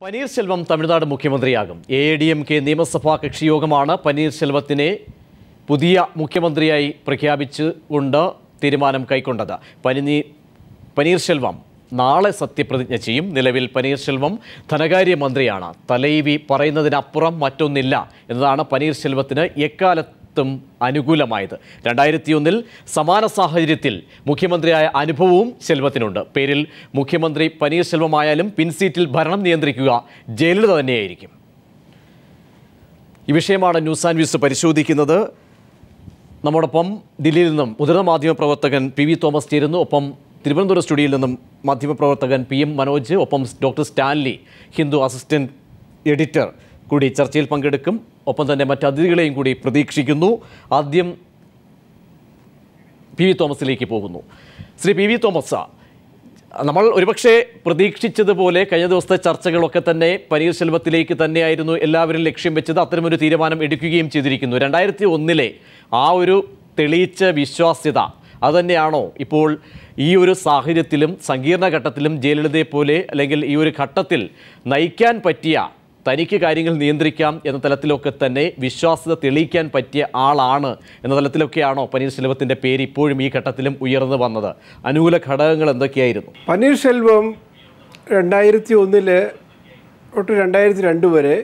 Panneerselvam Tamil Nadu മുഖ്യമന്ത്രിയാകും. AADMK നിയമസഭാ കക്ഷിയോഗമാണ് പനീർശെൽവത്തിനെ പുതിയ മുഖ്യമന്ത്രിയായി പ്രഖ്യാപിച്ചുകൊണ്ട് തീരുമാനം കൈക്കൊണ്ടത്. പനീർശെൽവം നാളെ സത്യപ്രതിജ്ഞ ചെയ്യും. നിലവിൽ പനീർശെൽവം ധനകാര്യമന്ത്രിയാണ്. തലൈവി പറയുന്നതിനപ്പുറം മറ്റൊന്നില്ല എന്നതാണ് പനീർശെൽവത്തിന് എക്കാലത്തും അനുകൂലമായത്. 2001 സമാന സാഹചര്യത്തിൽ മുഖ്യമന്ത്രിയായ അനുഭവവും ശെൽവത്തിനുണ്ട്. പേരിൽ മുഖ്യമന്ത്രി പനീർശെൽവമായാലും പിൻസീറ്റിൽ ഭരണം നിയന്ത്രിക്കുക ജയലളിത തന്നെയായിരിക്കും. ഈ വിഷയമാണ് ന്യൂസ് ആൻഡ് വ്യൂസ് പരിശോധിക്കുന്നത്. നമ്മോടൊപ്പം ദില്ലിയിൽ നിന്നും മുതിർന്ന മാധ്യമപ്രവർത്തകൻ PV തോമസ് ചേരുന്നു. ഒപ്പം തിരുവനന്തപുരം സ്റ്റുഡിയോയിൽ നിന്നും മാധ്യമപ്രവർത്തകൻ PM മനോജ്, ഒപ്പം doctor Stanley, Hindu assistant editor കൂടി ചർച്ചയിൽ പങ്കെടുക്കും. ഒപ്പം തന്നെ മറ്റ് അതിഥികളെയും കൂടി പ്രതീക്ഷിക്കുന്നു. ആദ്യം PV തോമസിലേക്ക് പോകുന്നു. ശ്രീ PV തോമസ്, നമ്മൾ ഒരുപക്ഷെ പ്രതീക്ഷിച്ചതുപോലെ കഴിഞ്ഞ ദിവസത്തെ ചർച്ചകളൊക്കെ തന്നെ പനീർശെൽവത്തിലേക്ക് തന്നെയായിരുന്നു എല്ലാവരും ലക്ഷ്യം വെച്ചത്. അത്തരമൊരു തീരുമാനം എടുക്കുകയും ചെയ്തിരിക്കുന്നു. 2001 ആ ഒരു തെളിയിച്ച വിശ്വാസ്യത അതുതന്നെയാണോ ഇപ്പോൾ ഈ ഒരു സാഹചര്യത്തിലും സങ്കീർണ ഘട്ടത്തിലും ജയലളിതയെ പോലെ അല്ലെങ്കിൽ ഈ ഒരു ഘട്ടത്തിൽ നയിക്കാൻ പറ്റിയ, തനിക്ക് കാര്യങ്ങൾ നിയന്ത്രിക്കാം എന്ന തലത്തിലൊക്കെ തന്നെ വിശ്വാസ്യത തെളിയിക്കാൻ പറ്റിയ ആളാണ് എന്ന തലത്തിലൊക്കെയാണോ പനീർശെൽവത്തിൻ്റെ പേര് ഇപ്പോഴും ഈ ഘട്ടത്തിലും ഉയർന്നു വന്നത്? അനുകൂല ഘടകങ്ങൾ എന്തൊക്കെയായിരുന്നു? പനീർശെൽവം 2001 തൊട്ട് 2002 വരെ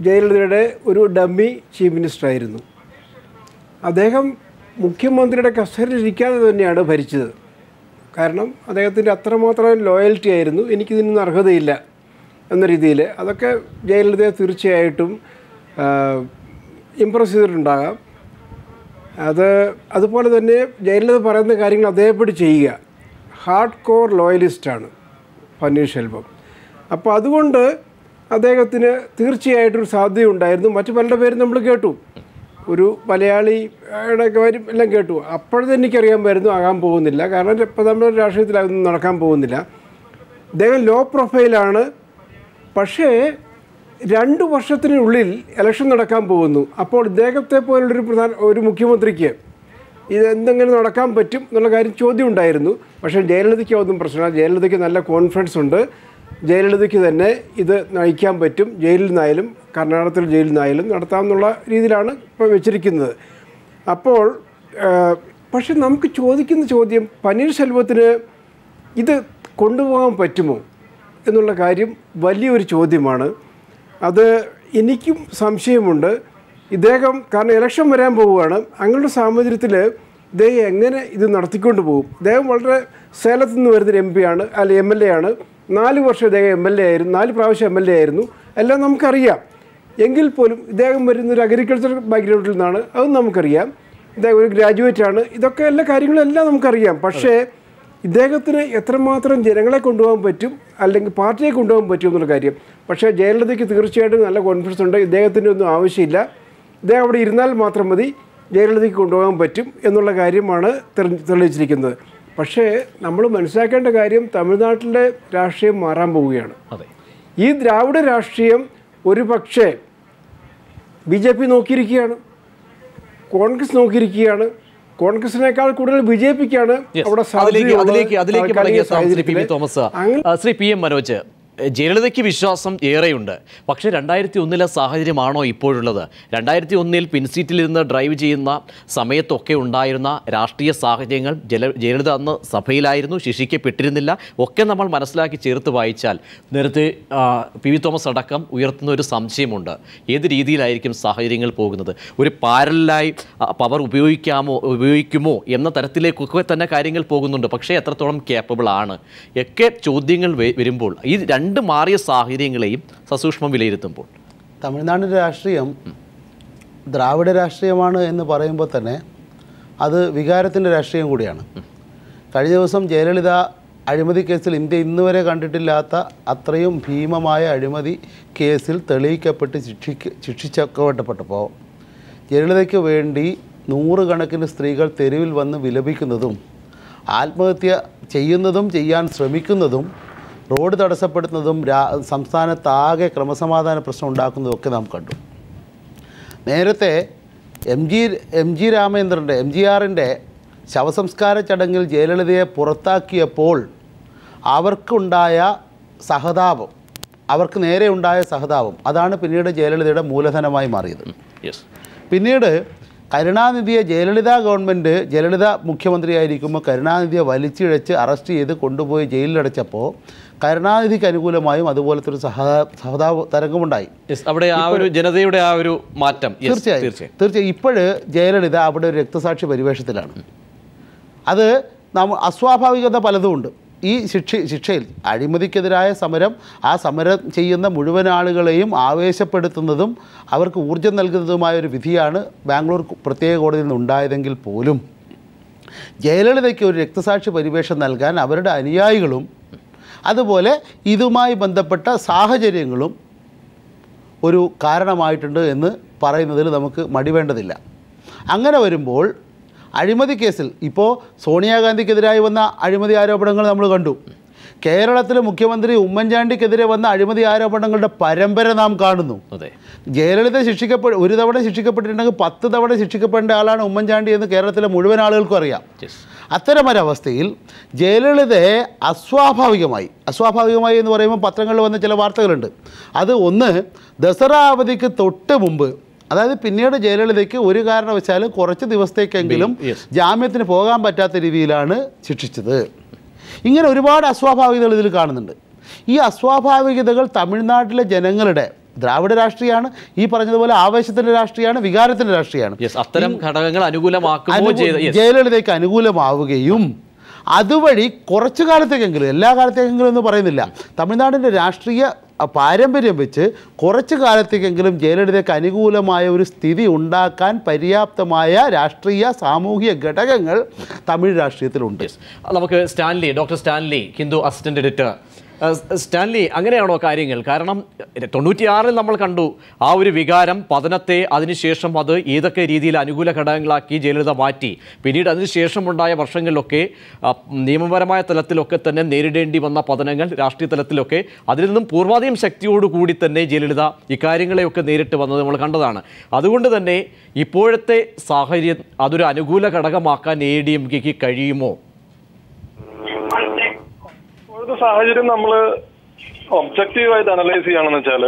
ജയലളിതയുടെ ഒരു ഡമ്മി ചീഫ് മിനിസ്റ്ററായിരുന്നു. അദ്ദേഹം മുഖ്യമന്ത്രിയുടെ കസ്റ്റഡിയിലിരിക്കാതെ തന്നെയാണ് ഭരിച്ചത്. കാരണം അദ്ദേഹത്തിൻ്റെ അത്രമാത്രം ലോയൽറ്റി ആയിരുന്നു. എനിക്കിതിനൊന്നും അർഹതയില്ല എന്ന രീതിയിൽ. അതൊക്കെ ജയലളിതയെ തീർച്ചയായിട്ടും ഇമ്പ്രസ് ചെയ്തിട്ടുണ്ടാകാം. അതുപോലെ തന്നെ ജയലളിത പറയുന്ന കാര്യങ്ങൾ അതേപടി ചെയ്യുക. ഹാർഡ് കോർ ലോയലിസ്റ്റാണ് പനീർശെൽവം. അപ്പോൾ അതുകൊണ്ട് അദ്ദേഹത്തിന് തീർച്ചയായിട്ടും സാധ്യതയുണ്ടായിരുന്നു. മറ്റു പലരുടെ പേരും നമ്മൾ കേട്ടു. ഒരു മലയാളിയുടെ കാര്യം എല്ലാം കേട്ടു. അപ്പോഴത്തെ എനിക്കറിയാമായിരുന്നു ആകാൻ പോകുന്നില്ല. കാരണം ഇപ്പോൾ നമ്മുടെ രാഷ്ട്രീയത്തിൽ അതൊന്നും നടക്കാൻ പോകുന്നില്ല. അദ്ദേഹം ലോ പ്രൊഫൈലാണ്. പക്ഷേ 2 വർഷത്തിനുള്ളിൽ ഇലക്ഷൻ നടക്കാൻ പോകുന്നു. അപ്പോൾ ഇദ്ദേഹത്തെ പോലുള്ളൊരു ഒരു മുഖ്യമന്ത്രിക്ക് ഇതെന്തെങ്കിലും നടക്കാൻ പറ്റും എന്നുള്ള കാര്യം ചോദ്യം ഉണ്ടായിരുന്നു. പക്ഷേ ജയലളിതയ്ക്ക് ഒന്നും പ്രശ്നമില്ല. ജയലളിതയ്ക്ക് നല്ല കോൺഫിഡൻസ് ഉണ്ട്. ജയലളിതയ്ക്ക് തന്നെ ഇത് നയിക്കാൻ പറ്റും. ജയിലിൽ നിന്നായാലും കർണാടകത്തിൽ ജയിലിൽ നിന്നായാലും നടത്താമെന്നുള്ള രീതിയിലാണ് ഇപ്പോൾ വെച്ചിരിക്കുന്നത്. അപ്പോൾ പക്ഷെ നമുക്ക് ചോദിക്കുന്ന ചോദ്യം, പനീർശെൽവത്തിന് ഇത് കൊണ്ടുപോകാൻ പറ്റുമോ എന്നുള്ള കാര്യം വലിയൊരു ചോദ്യമാണ്. അത് എനിക്കും സംശയമുണ്ട്. ഇദ്ദേഹം കാരണം ഇലക്ഷൻ വരാൻ പോവുകയാണ്. അങ്ങനെയുള്ള സാഹചര്യത്തിൽ ഇദ്ദേഹം എങ്ങനെ ഇത് നടത്തിക്കൊണ്ട് പോകും? ഇദ്ദേഹം വളരെ സേലത്തു നിന്ന് വരുന്നൊരു MP ആണ്, അല്ല MLA ആണ്. 4 വർഷം ഇദ്ദേഹം MLA ആയിരുന്നു. 4 പ്രാവശ്യം MLA ആയിരുന്നു. എല്ലാം നമുക്കറിയാം. എങ്കിൽ പോലും ഇദ്ദേഹം വരുന്നൊരു അഗ്രികൾച്ചർ ബാക്ക്ഗ്രൗണ്ടിൽ നിന്നാണ്. അതും നമുക്കറിയാം. ഇദ്ദേഹം ഒരു ഗ്രാജുവേറ്റാണ്. ഇതൊക്കെ എല്ലാ കാര്യങ്ങളെല്ലാം നമുക്കറിയാം. പക്ഷേ ഇദ്ദേഹത്തിന് എത്രമാത്രം ജനങ്ങളെ കൊണ്ടുപോകാൻ പറ്റും അല്ലെങ്കിൽ പാർട്ടിയെ കൊണ്ടുപോകാൻ പറ്റും എന്നുള്ള കാര്യം. പക്ഷേ ജയലളിതയ്ക്ക് തീർച്ചയായിട്ടും നല്ല കോൺഫിഡൻസ് ഉണ്ട്. ഇദ്ദേഹത്തിൻ്റെ ഒന്നും ആവശ്യമില്ല. ഇദ്ദേഹം അവിടെ ഇരുന്നാൽ മാത്രം മതി, ജയലളിതയ്ക്ക് കൊണ്ടുപോകാൻ പറ്റും എന്നുള്ള കാര്യമാണ് തെളിയിച്ചിരിക്കുന്നത്. പക്ഷേ നമ്മൾ മനസ്സിലാക്കേണ്ട കാര്യം, തമിഴ്നാട്ടിലെ രാഷ്ട്രീയം മാറാൻ പോവുകയാണ്. ഈ ദ്രാവിഡ രാഷ്ട്രീയം ഒരു പക്ഷേ BJP നോക്കിയിരിക്കുകയാണ്, കോൺഗ്രസ് നോക്കിയിരിക്കുകയാണ്. കോൺഗ്രസിനേക്കാൾ കൂടുതൽ BJPക്കാണ് അവിടെ ശ്രീ PM മനോജ്, ജയലളിതയ്ക്ക് വിശ്വാസം ഏറെയുണ്ട്. പക്ഷേ 2001 സാഹചര്യമാണോ ഇപ്പോഴുള്ളത്? 2001 പിൻസീറ്റിലിരുന്ന് ഡ്രൈവ് ചെയ്യുന്ന സമയത്തൊക്കെ ഉണ്ടായിരുന്ന രാഷ്ട്രീയ സാഹചര്യങ്ങൾ, ജയലളിത അന്ന് സഭയിലായിരുന്നു, ശിക്ഷിക്കപ്പെട്ടിരുന്നില്ല, ഒക്കെ നമ്മൾ മനസ്സിലാക്കി ചേർത്ത് വായിച്ചാൽ നേരത്തെ PV തോമസ് അടക്കം ഉയർത്തുന്ന ഒരു സംശയമുണ്ട്. ഏത് രീതിയിലായിരിക്കും സാഹചര്യങ്ങൾ പോകുന്നത്? ഒരു പാരലായി പവർ ഉപയോഗിക്കുമോ എന്ന തരത്തിലേക്കൊക്കെ തന്നെ കാര്യങ്ങൾ പോകുന്നുണ്ട്. പക്ഷേ എത്രത്തോളം കേപ്പബിൾ ആണ് ഒക്കെ ചോദ്യങ്ങൾ വരുമ്പോൾ ഈ 2 മാറിയ സാഹചര്യങ്ങളെയും സസൂക്ഷ്മം വിലയിരുത്തുമ്പോൾ തമിഴ്നാടിൻ്റെ രാഷ്ട്രീയം ദ്രാവിഡ രാഷ്ട്രീയമാണ് എന്ന് പറയുമ്പോൾ തന്നെ അത് വികാരത്തിൻ്റെ രാഷ്ട്രീയം കൂടിയാണ്. കഴിഞ്ഞ ദിവസം ജയലളിത അഴിമതി കേസിൽ ഇന്ത്യ ഇന്നുവരെ കണ്ടിട്ടില്ലാത്ത അത്രയും ഭീമമായ അഴിമതി കേസിൽ തെളിയിക്കപ്പെട്ട് ശിക്ഷിക്കപ്പെട്ടപ്പോൾ ജയലളിതയ്ക്ക് വേണ്ടി 100 കണക്കിന് സ്ത്രീകൾ തെരുവിൽ വന്ന് വിലപിക്കുന്നതും ആത്മഹത്യ ചെയ്യുന്നതും ചെയ്യാൻ ശ്രമിക്കുന്നതും റോഡ് തടസ്സപ്പെടുത്തുന്നതും സംസ്ഥാനത്താകെ ക്രമസമാധാന പ്രശ്നം ഉണ്ടാക്കുന്നതൊക്കെ നാം കണ്ടു. നേരത്തെ MGRൻ്റെ ശവസംസ്കാര ചടങ്ങിൽ ജയലളിതയെ പുറത്താക്കിയപ്പോൾ അവർക്കുണ്ടായ സഹതാപം അവർക്ക് നേരെ ഉണ്ടായ സഹതാപം അതാണ് പിന്നീട് ജയലളിതയുടെ മൂലധനമായി മാറിയത്. പിന്നീട് കരുണാനിധിയെ ജയലളിത മുഖ്യമന്ത്രിയായിരിക്കുമ്പോൾ കരുണാനിധിയെ വലിച്ചിഴച്ച് അറസ്റ്റ് ചെയ്ത് കൊണ്ടുപോയി ജയിലിലടച്ചപ്പോൾ കരുണാനിധിക്ക് അനുകൂലമായും അതുപോലത്തെ ഒരു സഹതാപ തരംഗമുണ്ടായി. അവിടെ ആ ഒരു ജനതയുടെ ആ ഒരു മാറ്റം തീർച്ചയായും ഇപ്പോഴ് ജയലളിത അവിടെ ഒരു രക്തസാക്ഷി പരിവേഷത്തിലാണ്. അത് അസ്വാഭാവികത പലതുമുണ്ട്. ഈ ശിക്ഷയിൽ അഴിമതിക്കെതിരായ സമരം, ആ സമരം ചെയ്യുന്ന മുഴുവൻ ആളുകളെയും ആവേശപ്പെടുത്തുന്നതും അവർക്ക് ഊർജ്ജം നൽകുന്നതുമായ ഒരു വിധിയാണ് ബാംഗ്ലൂർ പ്രത്യേക കോടതിയിൽ നിന്നുണ്ടായതെങ്കിൽ പോലും ജയലളിതയ്ക്ക് ഒരു രക്തസാക്ഷി പരിവേഷം നൽകാൻ അവരുടെ അനുയായികളും അതുപോലെ ഇതുമായി ബന്ധപ്പെട്ട സാഹചര്യങ്ങളും ഒരു കാരണമായിട്ടുണ്ട് എന്ന് പറയുന്നതിൽ നമുക്ക് മടിവേണ്ടതില്ല. അങ്ങനെ വരുമ്പോൾ അഴിമതി കേസിൽ ഇപ്പോൾ സോണിയാഗാന്ധിക്കെതിരായി വന്ന അഴിമതി ആരോപണങ്ങൾ നമ്മൾ കണ്ടു. കേരളത്തിലെ മുഖ്യമന്ത്രി ഉമ്മൻചാണ്ടിക്കെതിരെ വന്ന അഴിമതി ആരോപണങ്ങളുടെ പരമ്പര നാം കാണുന്നു. ജയലളിത ഒരു തവണ ശിക്ഷിക്കപ്പെട്ടിട്ടുണ്ടെങ്കിൽ 10 തവണ ശിക്ഷിക്കപ്പെടേണ്ട ആളാണ് ഉമ്മൻചാണ്ടി എന്ന് കേരളത്തിലെ മുഴുവൻ ആളുകൾക്കും അറിയാം. അത്തരമൊരവസ്ഥയിൽ ജയലളിതയെ അസ്വാഭാവികമായി എന്ന് പറയുമ്പോൾ പത്രങ്ങളിൽ വന്ന ചില വാർത്തകളുണ്ട്. അത് ഒന്ന്, ദസറ അവധിക്ക് തൊട്ട് മുമ്പ്, അതായത് പിന്നീട് ജയലളിതയ്ക്ക് ഒരു കാരണവശാലും കുറച്ച് ദിവസത്തേക്കെങ്കിലും ജാമ്യത്തിന് പോകാൻ പറ്റാത്ത രീതിയിലാണ് ശിക്ഷിച്ചത്. ഇങ്ങനെ ഒരുപാട് അസ്വാഭാവികതകൾ ഇതിൽ കാണുന്നുണ്ട്. ഈ അസ്വാഭാവികതകൾ തമിഴ്നാട്ടിലെ ജനങ്ങളുടെ ദ്രാവിഡ രാഷ്ട്രീയമാണ്, ഈ പറഞ്ഞതുപോലെ ആവേശത്തിൻ്റെ രാഷ്ട്രീയമാണ്, വികാരത്തിൻ്റെ രാഷ്ട്രീയമാണ്. അത്തരം ഘടകങ്ങൾ ജയലളിതയ്ക്ക് അനുകൂലമാവുകയും അതുവഴി കുറച്ചു കാലത്തേക്കെങ്കിലും, എല്ലാ കാലത്തേക്കെങ്കിലും എന്ന് പറയുന്നില്ല, തമിഴ്നാടിൻ്റെ രാഷ്ട്രീയ പാരമ്പര്യം വെച്ച് കുറച്ചു കാലത്തേക്കെങ്കിലും ജയലളിതയ്ക്ക് അനുകൂലമായ ഒരു സ്ഥിതി ഉണ്ടാക്കാൻ പര്യാപ്തമായ രാഷ്ട്രീയ സാമൂഹിക ഘടകങ്ങൾ തമിഴ് രാഷ്ട്രീയത്തിലുണ്ട്. നമുക്ക് doctor Stanley, Hindu assistant editor. Stanley, അങ്ങനെയാണോ കാര്യങ്ങൾ? കാരണം 96-ൽ നമ്മൾ കണ്ടു ആ ഒരു വികാരം, പതനത്തെ അതിനുശേഷം അത് ഏതൊക്കെ രീതിയിൽ അനുകൂല ഘടകങ്ങളാക്കി ജയലളിത മാറ്റി. പിന്നീട് അതിനുശേഷമുണ്ടായ വർഷങ്ങളിലൊക്കെ നിയമപരമായ തലത്തിലൊക്കെ തന്നെ നേരിടേണ്ടി വന്ന പതനങ്ങൾ, രാഷ്ട്രീയ തലത്തിലൊക്കെ അതിൽ നിന്നും പൂർവാധികം ശക്തിയോടുകൂടി തന്നെ ജയലളിത ഇക്കാര്യങ്ങളെയൊക്കെ നേരിട്ട് വന്നത് നമ്മൾ കണ്ടതാണ്. അതുകൊണ്ട് തന്നെ ഇപ്പോഴത്തെ സാഹചര്യം അതൊരു അനുകൂല ഘടകമാക്കാൻ ADMKക്ക് കഴിയുമോ? സാഹചര്യം നമ്മൾ ഒബ്ജക്റ്റീവായിട്ട് അനലൈസ് ചെയ്യുകയാണെന്ന് വെച്ചാൽ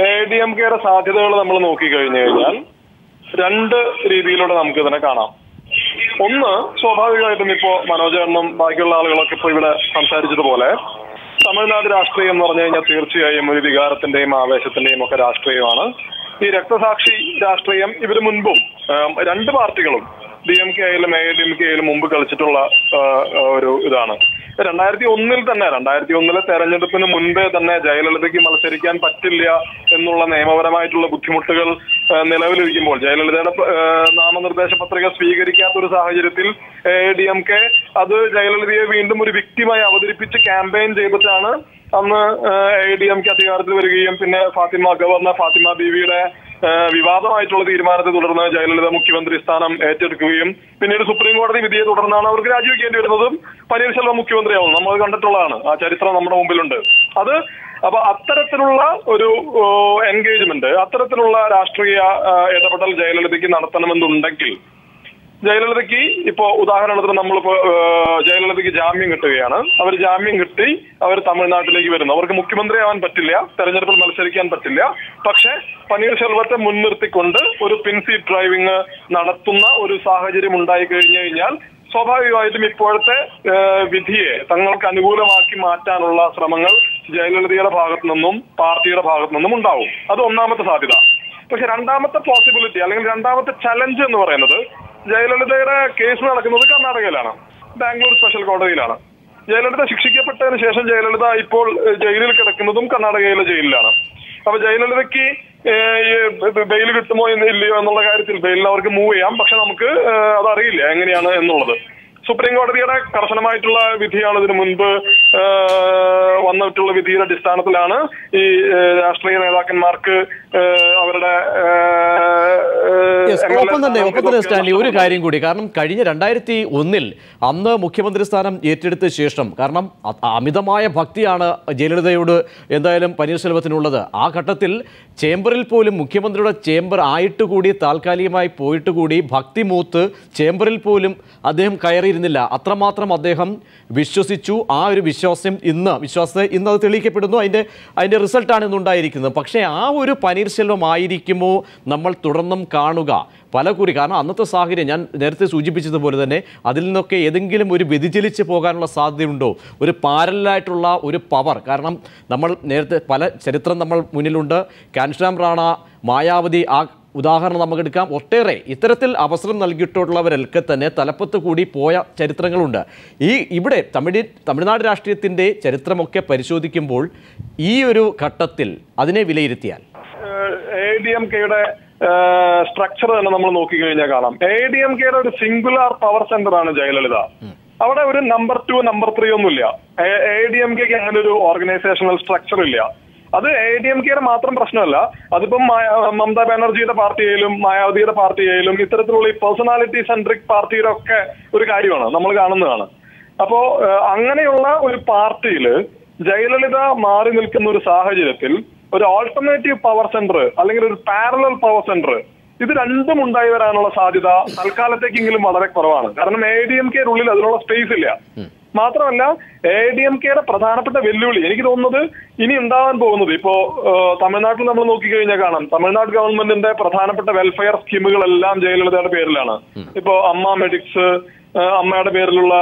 ADMKയുടെ സാധ്യതകൾ നമ്മൾ നോക്കിക്കഴിഞ്ഞു കഴിഞ്ഞാൽ 2 രീതിയിലൂടെ നമുക്ക് ഇതിനെ കാണാം. ഒന്ന്, സ്വാഭാവികമായിട്ടും ഇപ്പോൾ മനോജേട്ടനും ബാക്കിയുള്ള ആളുകളൊക്കെ ഇപ്പോൾ ഇവിടെ സംസാരിച്ചതുപോലെ തമിഴ്നാട് രാഷ്ട്രീയം എന്ന് പറഞ്ഞു കഴിഞ്ഞാൽ തീർച്ചയായും ഒരു വികാരത്തിന്റെയും ആവേശത്തിന്റെയും ഒക്കെ രാഷ്ട്രീയമാണ്. ഈ രക്തസാക്ഷി രാഷ്ട്രീയം ഇവര് മുൻപും 2 പാർട്ടികളും DMK ആയാലും ADMK ആയാലും മുമ്പ് കളിച്ചിട്ടുള്ള ഒരു ഇതാണ്. 2001 തെരഞ്ഞെടുപ്പിന് മുൻപേ തന്നെ ജയലളിതയ്ക്ക് മത്സരിക്കാൻ പറ്റില്ല എന്നുള്ള നിയമപരമായിട്ടുള്ള ബുദ്ധിമുട്ടുകൾ നിലവിലിരിക്കുമ്പോൾ ജയലളിതയുടെ നാമനിർദ്ദേശ പത്രിക സ്വീകരിക്കാത്ത ഒരു സാഹചര്യത്തിൽ ADMK അത് ജയലളിതയെ വീണ്ടും ഒരു വിക്ടിമായി അവതരിപ്പിച്ച് ക്യാമ്പയിൻ ചെയ്തിട്ടാണ് അന്ന് ADMK അധികാരത്തിൽ വരികയും പിന്നെ ഗവർണർ ഫാത്തിമ ബീവിയുടെ വിവാദമായിട്ടുള്ള തീരുമാനത്തെ തുടർന്ന് ജയലളിത മുഖ്യമന്ത്രി സ്ഥാനം ഏറ്റെടുക്കുകയും പിന്നീട് സുപ്രീം കോടതി വിധിയെ തുടർന്നാണ് അവർക്ക് രാജിവെക്കേണ്ടി വരുന്നതും പനീർശെൽവം മുഖ്യമന്ത്രിയാവുന്നു. നമ്മൾ കണ്ടിട്ടുള്ളതാണ്, ആ ചരിത്രം നമ്മുടെ മുമ്പിലുണ്ട്. അപ്പൊ അത്തരത്തിലുള്ള ഒരു എൻഗേജ്മെന്റ്, അത്തരത്തിലുള്ള രാഷ്ട്രീയ ഇടപെടൽ ജയലളിതയ്ക്ക് നടത്തണമെന്നുണ്ടെങ്കിൽ ജയലളിതയ്ക്ക് ഇപ്പോ ഉദാഹരണത്തിന് നമ്മളിപ്പോ ജയലളിതയ്ക്ക് ജാമ്യം കിട്ടുകയാണ്. അവർ ജാമ്യം കിട്ടി അവർ തമിഴ്നാട്ടിലേക്ക് വരുന്നു. അവർക്ക് മുഖ്യമന്ത്രിയാവാൻ പറ്റില്ല, തെരഞ്ഞെടുപ്പിൽ മത്സരിക്കാൻ പറ്റില്ല. പക്ഷെ പനീർശെൽവത്തെ മുൻനിർത്തിക്കൊണ്ട് ഒരു പിൻസീറ്റ് ഡ്രൈവിംഗ് നടത്തുന്ന ഒരു സാഹചര്യം ഉണ്ടായി കഴിഞ്ഞു കഴിഞ്ഞാൽ സ്വാഭാവികമായിട്ടും ഇപ്പോഴത്തെ വിധിയെ തങ്ങൾക്ക് അനുകൂലമാക്കി മാറ്റാനുള്ള ശ്രമങ്ങൾ ജയലളിതയുടെ ഭാഗത്തു നിന്നും പാർട്ടിയുടെ ഭാഗത്തു നിന്നും ഉണ്ടാവും. അത് ഒന്നാമത്തെ സാധ്യത. പക്ഷെ രണ്ടാമത്തെ പോസിബിലിറ്റി അല്ലെങ്കിൽ രണ്ടാമത്തെ ചലഞ്ച് എന്ന് പറയുന്നത് ജയലളിതയുടെ കേസ് നടക്കുന്നത് കർണാടകയിലാണ്, ബാംഗ്ലൂർ സ്പെഷ്യൽ കോടതിയിലാണ്. ജയലളിത ശിക്ഷിക്കപ്പെട്ടതിന് ശേഷം ജയലളിത ഇപ്പോൾ ജയിലിൽ കിടക്കുന്നതും കർണാടകയിലെ ജയിലിലാണ്. അപ്പൊ ജയലളിതയ്ക്ക് ബെയിൽ കിട്ടുമോ ഇല്ലയോ എന്നുള്ള കാര്യത്തിൽ ബെയിലിൽ അവർക്ക് മൂവ് ചെയ്യാം. പക്ഷെ നമുക്ക് അതറിയില്ല എങ്ങനെയാണ് എന്നുള്ളത്. സുപ്രീം കോടതിയുടെ കർശനമായിട്ടുള്ള വിധിയാണ് ഇതിനു മുൻപ് വന്നിട്ടുള്ള വിധിയുടെ അടിസ്ഥാനത്തിലാണ് ഈ രാഷ്ട്രീയ നേതാക്കന്മാർക്ക് അവരുടെ ഒപ്പം തന്നെ സ്റ്റാൻലി ഒരു കാര്യം കൂടി. കാരണം കഴിഞ്ഞ 2001 അന്ന് മുഖ്യമന്ത്രി സ്ഥാനം ഏറ്റെടുത്ത ശേഷം, കാരണം അമിതമായ ഭക്തിയാണ് ജയലളിതയോട് എന്തായാലും പനീർശെൽവത്തിനുള്ളത്. ആ ഘട്ടത്തിൽ ചേംബറിൽ പോലും മുഖ്യമന്ത്രിയുടെ ചേംബർ ആയിട്ട് കൂടി താൽക്കാലികമായി പോയിട്ട് കൂടി ഭക്തി മൂത്ത് ചേംബറിൽ പോലും അദ്ദേഹം കയറിയിരുന്നില്ല. അത്രമാത്രം അദ്ദേഹം വിശ്വസിച്ചു. ആ ഒരു വിശ്വാസം ഇന്ന് അത് തെളിയിക്കപ്പെടുന്നു. അതിൻ്റെ റിസൾട്ടാണ് ഇന്നുണ്ടായിരിക്കുന്നത്. പക്ഷേ ആ ഒരു പനീർശെൽവം ആയിരിക്കുമോ നമ്മൾ തുടർന്നും കാണുക പലകുറി? കാരണം അന്നത്തെ സാഹചര്യം ഞാൻ നേരത്തെ സൂചിപ്പിച്ചതുപോലെ തന്നെ അതിൽ നിന്നൊക്കെ ഏതെങ്കിലും ഒരു വ്യതിചലിച്ച് പോകാനുള്ള സാധ്യതയുണ്ടോ? ഒരു പാരലായിട്ടുള്ള ഒരു പവർ. കാരണം നമ്മൾ നേരത്തെ പല ചരിത്രം നമ്മൾ മുന്നിലുണ്ട്. കാൻശ്രാം റാണ, മായാവതി, ആ ഉദാഹരണം നമുക്കെടുക്കാം. ഒട്ടേറെ ഇത്തരത്തിൽ അവസരം നൽകിയിട്ടുള്ളവരൊക്കെ തന്നെ തലപ്പത്ത് കൂടി പോയ ചരിത്രങ്ങളുണ്ട്. ഇവിടെ തമിഴ്നാട് രാഷ്ട്രീയത്തിൻ്റെ ചരിത്രമൊക്കെ പരിശോധിക്കുമ്പോൾ ഈ ഒരു ഘട്ടത്തിൽ അതിനെ വിലയിരുത്തിയാൽ ADMKയുടെ സ്ട്രക്ചർ തന്നെ നമ്മൾ നോക്കിക്കഴിഞ്ഞാൽ കാണാം. ADMKയുടെ ഒരു സിംഗുലാർ പവർ സെന്റർ ആണ് ജയലളിത. അവിടെ ഒരു നമ്പർ 2 നമ്പർ 3 ഒന്നുമില്ല. ADMKക്ക് അങ്ങനെ ഒരു ഓർഗനൈസേഷണൽ സ്ട്രക്ചർ ഇല്ല. അത് ADMKയുടെ മാത്രം പ്രശ്നമല്ല. അതിപ്പം മമതാ ബാനർജിയുടെ പാർട്ടിയിലും മായാവതിയുടെ പാർട്ടിയിലും ഇത്തരത്തിലുള്ള ഈ പേഴ്സണാലിറ്റി സെൻട്രിക് പാർട്ടിയുടെ ഒക്കെ ഒരു കാര്യമാണ് നമ്മൾ കാണുന്നതാണ്. അപ്പോ അങ്ങനെയുള്ള ഒരു പാർട്ടിയിൽ ജയലളിത മാറി നിൽക്കുന്ന ഒരു സാഹചര്യത്തിൽ ഒരു ഓൾട്ടർനേറ്റീവ് പവർ സെന്റർ അല്ലെങ്കിൽ ഒരു പാരലൽ പവർ സെന്റർ ഇത് രണ്ടും ഉണ്ടായി വരാനുള്ള സാധ്യത തൽക്കാലത്തേക്കെങ്കിലും വളരെ കുറവാണ്. കാരണം ADMKയുടെ ഉള്ളിൽ അതിനുള്ള സ്പേസ് ഇല്ല. മാത്രമല്ല ADMKയുടെ പ്രധാനപ്പെട്ട വെല്ലുവിളി എനിക്ക് തോന്നുന്നത് ഇനി ഉണ്ടാവാൻ പോകുന്നത് ഇപ്പോ തമിഴ്നാട്ടിൽ നമ്മൾ നോക്കിക്കഴിഞ്ഞാൽ കാണാം. തമിഴ്നാട് ഗവൺമെന്റിന്റെ പ്രധാനപ്പെട്ട വെൽഫെയർ സ്കീമുകളെല്ലാം ജയലളിതയുടെ പേരിലാണ്. ഇപ്പോ അമ്മ മെഡിക്സ്, അമ്മയുടെ പേരിലുള്ള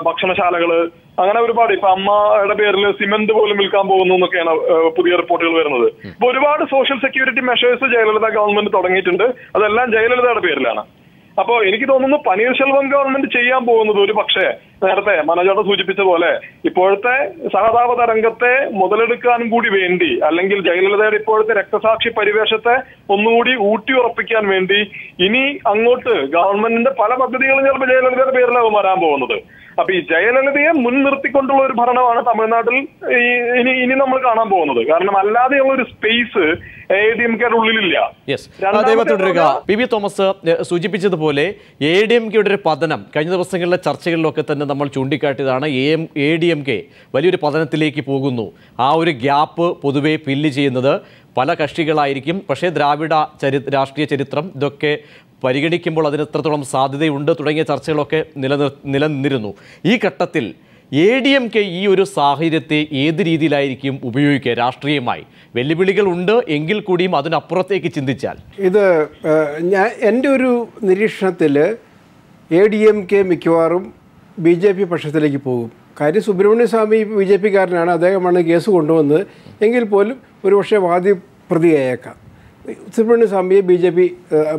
ഭക്ഷണശാലകള്, അങ്ങനെ ഒരുപാട്. ഇപ്പൊ അമ്മയുടെ പേരിൽ സിമന്റ് പോലും വിൽക്കാൻ പോകുന്നു എന്നൊക്കെയാണ് പുതിയ റിപ്പോർട്ടുകൾ വരുന്നത്. ഇപ്പൊ ഒരുപാട് social security measures Jayalalithaa government തുടങ്ങിയിട്ടുണ്ട്. അതെല്ലാം ജയലളിതയുടെ പേരിലാണ്. അപ്പോ എനിക്ക് തോന്നുന്നു പനീർശെൽവം ഗവൺമെന്റ് ചെയ്യാൻ പോകുന്നത് ഒരു പക്ഷേ നേരത്തെ മനോജേട്ടൻ സൂചിപ്പിച്ച പോലെ ഇപ്പോഴത്തെ സഹതാപ തരംഗത്തെ മുതലെടുക്കാനും കൂടി വേണ്ടി, അല്ലെങ്കിൽ ജയലളിതയുടെ ഇപ്പോഴത്തെ രക്തസാക്ഷി പരിവേഷത്തെ ഒന്നുകൂടി ഊട്ടിയുറപ്പിക്കാൻ വേണ്ടി ഇനി അങ്ങോട്ട് ഗവൺമെന്റിന്റെ പല പദ്ധതികളും ചിലപ്പോൾ ജയലളിതയുടെ പേരിലാവും വരാൻ പോകുന്നത്. അപ്പൊ ഈ ജയലളിതയെ മുൻനിർത്തിക്കൊണ്ടുള്ള ഒരു ഭരണമാണ് തമിഴ്നാട്ടിൽ ഇനി നമ്മൾ കാണാൻ പോകുന്നത്. കാരണം അല്ലാതെയുള്ള ഒരു സ്പേസ് ADMKയുടെ ഉള്ളിലില്ല. പി തോമസ് സൂചിപ്പിച്ചതുപോലെ ADMKയുടെ ഒരു പതനം കഴിഞ്ഞ ദിവസങ്ങളിലെ ചർച്ചകളിലൊക്കെ തന്നെ നമ്മൾ ചൂണ്ടിക്കാട്ടിയതാണ്. ADMK വലിയൊരു പതനത്തിലേക്ക് പോകുന്നു. ആ ഒരു ഗ്യാപ്പ് പൊതുവെ ഫില്ല് ചെയ്യുന്നത് പല കക്ഷികളായിരിക്കും. പക്ഷേ ദ്രാവിഡ രാഷ്ട്രീയ ചരിത്രം ഇതൊക്കെ പരിഗണിക്കുമ്പോൾ അതിന് എത്രത്തോളം സാധ്യതയുണ്ട് തുടങ്ങിയ ചർച്ചകളൊക്കെ നിലനിന്നിരുന്നു. ഈ ഘട്ടത്തിൽ ADMK ഈ ഒരു സാഹചര്യത്തെ ഏത് രീതിയിലായിരിക്കും ഉപയോഗിക്കുക രാഷ്ട്രീയമായി? വെല്ലുവിളികൾ ഉണ്ട് എങ്കിൽ കൂടിയും അതിനപ്പുറത്തേക്ക് ചിന്തിച്ചാൽ ഇത് എൻ്റെ ഒരു നിരീക്ഷണത്തിൽ ADMK മിക്കവാറും BJP പക്ഷത്തിലേക്ക് പോകും. കാര്യം സുബ്രഹ്മണ്യ സ്വാമി BJP കാരനാണ്, അദ്ദേഹമാണ് കേസ് കൊണ്ടുവന്നത് എങ്കിൽ പോലും ഒരുപക്ഷെ വാദി പ്രതിയായേക്കാം. സുബ്രഹ്മണ്യ സ്വാമിയെ BJP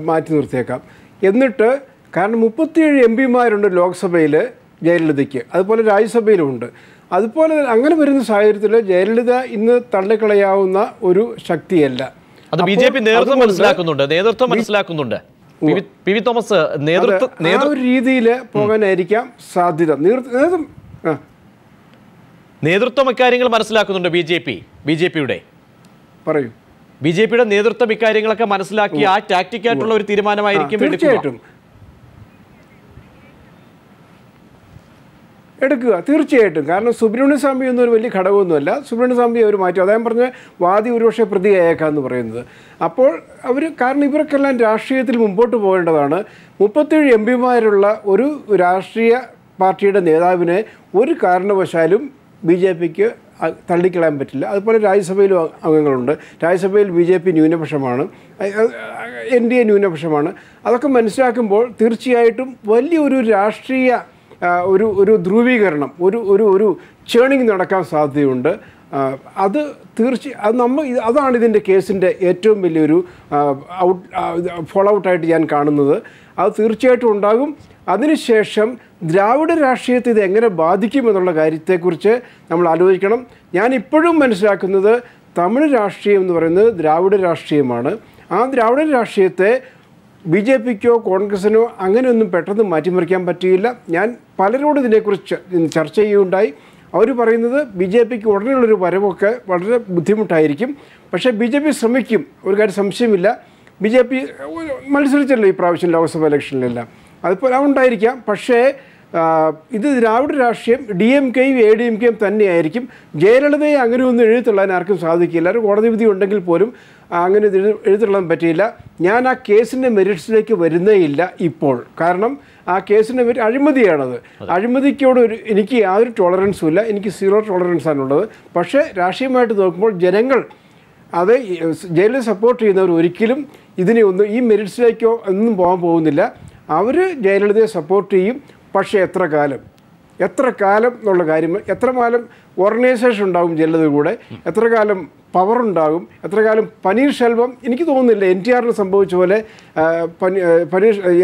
മാറ്റി നിർത്തിയേക്കാം. എന്നിട്ട് കാരണം 37 MPമാരുണ്ട് ലോക്സഭയിൽ ജയലളിതയ്ക്ക്, അതുപോലെ രാജ്യസഭയിലുമുണ്ട്. അതുപോലെ അങ്ങനെ വരുന്ന സാഹചര്യത്തിൽ ജയലളിത ഇന്ന് തള്ളിക്കളയാവുന്ന ഒരു ശക്തിയല്ല. അത് BJP നേതൃത്വം മനസ്സിലാക്കുന്നുണ്ട്. പി തോമസ് ആ ഒരു രീതിയിൽ പോകാനായിരിക്കാം സാധ്യത. നേതൃത്വം ഇക്കാര്യങ്ങൾ മനസ്സിലാക്കുന്നുണ്ട്. BJPയുടെ പറയൂ. BJPയുടെ നേതൃത്വം ഇക്കാര്യങ്ങളൊക്കെ മനസ്സിലാക്കി ആ ടാക്ടിക്കായിട്ടുള്ള ഒരു തീരുമാനമായിരിക്കും എടുക്കുക. തീർച്ചയായിട്ടും. കാരണം സുബ്രഹ്മണ്യ സ്വാമി ഒന്നും ഒരു വലിയ ഘടകമൊന്നുമല്ല. സുബ്രഹ്മണ്യ സ്വാമി അവർ മാറ്റും. അദ്ദേഹം പറഞ്ഞ വാദി ഒരുപക്ഷെ പ്രതിയായേക്കാന്ന് പറയുന്നത്. അപ്പോൾ കാരണം ഇവർക്കെല്ലാം രാഷ്ട്രീയത്തിൽ മുമ്പോട്ട് പോകേണ്ടതാണ്. 37 MPമാരുള്ള ഒരു രാഷ്ട്രീയ പാർട്ടിയുടെ നേതാവിനെ ഒരു കാരണവശാലും BJPക്ക് തള്ളിക്കളയാൻ പറ്റില്ല. അതുപോലെ രാജ്യസഭയിലും അംഗങ്ങളുണ്ട്. രാജ്യസഭയിൽ BJP ന്യൂനപക്ഷമാണ്, NDA ന്യൂനപക്ഷമാണ്. അതൊക്കെ മനസ്സിലാക്കുമ്പോൾ തീർച്ചയായിട്ടും വലിയൊരു രാഷ്ട്രീയ ഒരു ധ്രുവീകരണം, ഒരു ചേണിങ് നടക്കാൻ സാധ്യതയുണ്ട്. അത് അതാണ് ഇതിൻ്റെ കേസിൻ്റെ ഏറ്റവും വലിയൊരു ഫോളോ ഔട്ടായിട്ട് ഞാൻ കാണുന്നത്. അത് തീർച്ചയായിട്ടും ഉണ്ടാകും. അതിനുശേഷം ദ്രാവിഡ രാഷ്ട്രീയത്തെ ഇത് എങ്ങനെ ബാധിക്കുമെന്നുള്ള കാര്യത്തെക്കുറിച്ച് നമ്മൾ ആലോചിക്കണം. ഞാൻ ഇപ്പോഴും മനസ്സിലാക്കുന്നത് തമിഴ് രാഷ്ട്രീയം എന്ന് പറയുന്നത് ദ്രാവിഡ രാഷ്ട്രീയമാണ്. ആ ദ്രാവിഡ രാഷ്ട്രീയത്തെ BJPക്കോ കോൺഗ്രസിനോ അങ്ങനെയൊന്നും പെട്ടെന്ന് മാറ്റിമറിക്കാൻ പറ്റിയില്ല. ഞാൻ പലരോടും ഇതിനെക്കുറിച്ച് ചർച്ച ചെയ്യുകയുണ്ടായി. അവർ പറയുന്നത് BJPക്ക് ഉടനെയുള്ളൊരു വരവൊക്കെ വളരെ ബുദ്ധിമുട്ടായിരിക്കും. പക്ഷേ BJP ശ്രമിക്കും, ഒരു കാര്യം സംശയമില്ല. BJP മത്സരിച്ചല്ലോ ഈ പ്രാവശ്യം ലോക്സഭ ഇലക്ഷനിലെല്ലാം. അതിപ്പോൾ ഉണ്ടായിരിക്കാം. പക്ഷേ ഇത് ദ്രാവിഡ രാഷ്ട്രീയം DMKയും ADMKയും തന്നെയായിരിക്കും. ജയലളിതയെ അങ്ങനെയൊന്നും എഴുതിത്തള്ളാൻ ആർക്കും സാധിക്കില്ല. ഒരു കോടതി വിധി ഉണ്ടെങ്കിൽ പോലും അങ്ങനെ എഴുതിത്തള്ളാൻ പറ്റിയില്ല. ഞാൻ ആ കേസിൻ്റെ മെറിറ്റ്സിലേക്ക് വരുന്നേ ഇല്ല ഇപ്പോൾ. കാരണം ആ കേസിൻ്റെ അഴിമതിയാണത്. അഴിമതിക്കോട് എനിക്ക് യാതൊരു ടോളറൻസും ഇല്ല. എനിക്ക് 0 ടോളറൻസാണുള്ളത്. പക്ഷേ രാഷ്ട്രീയമായിട്ട് നോക്കുമ്പോൾ ജനങ്ങൾ അത് ജയിലിൽ സപ്പോർട്ട് ചെയ്യുന്നവർ ഒരിക്കലും ഇതിനെ ഈ മെറിറ്റ്സിലേക്കോ ഒന്നും പോകാൻ പോകുന്നില്ല. അവർ ജയലളിതയെ സപ്പോർട്ട് ചെയ്യും. പക്ഷേ എത്ര കാലം എന്നുള്ള കാര്യം, എത്ര കാലം ഓർഗനൈസേഷൻ ഉണ്ടാകും ജയലളിത കൂടെ, എത്ര കാലം പവർ ഉണ്ടാകും, എത്ര കാലം പനീർശെൽവം, എനിക്ക് തോന്നുന്നില്ല NTRന് സംഭവിച്ച പോലെ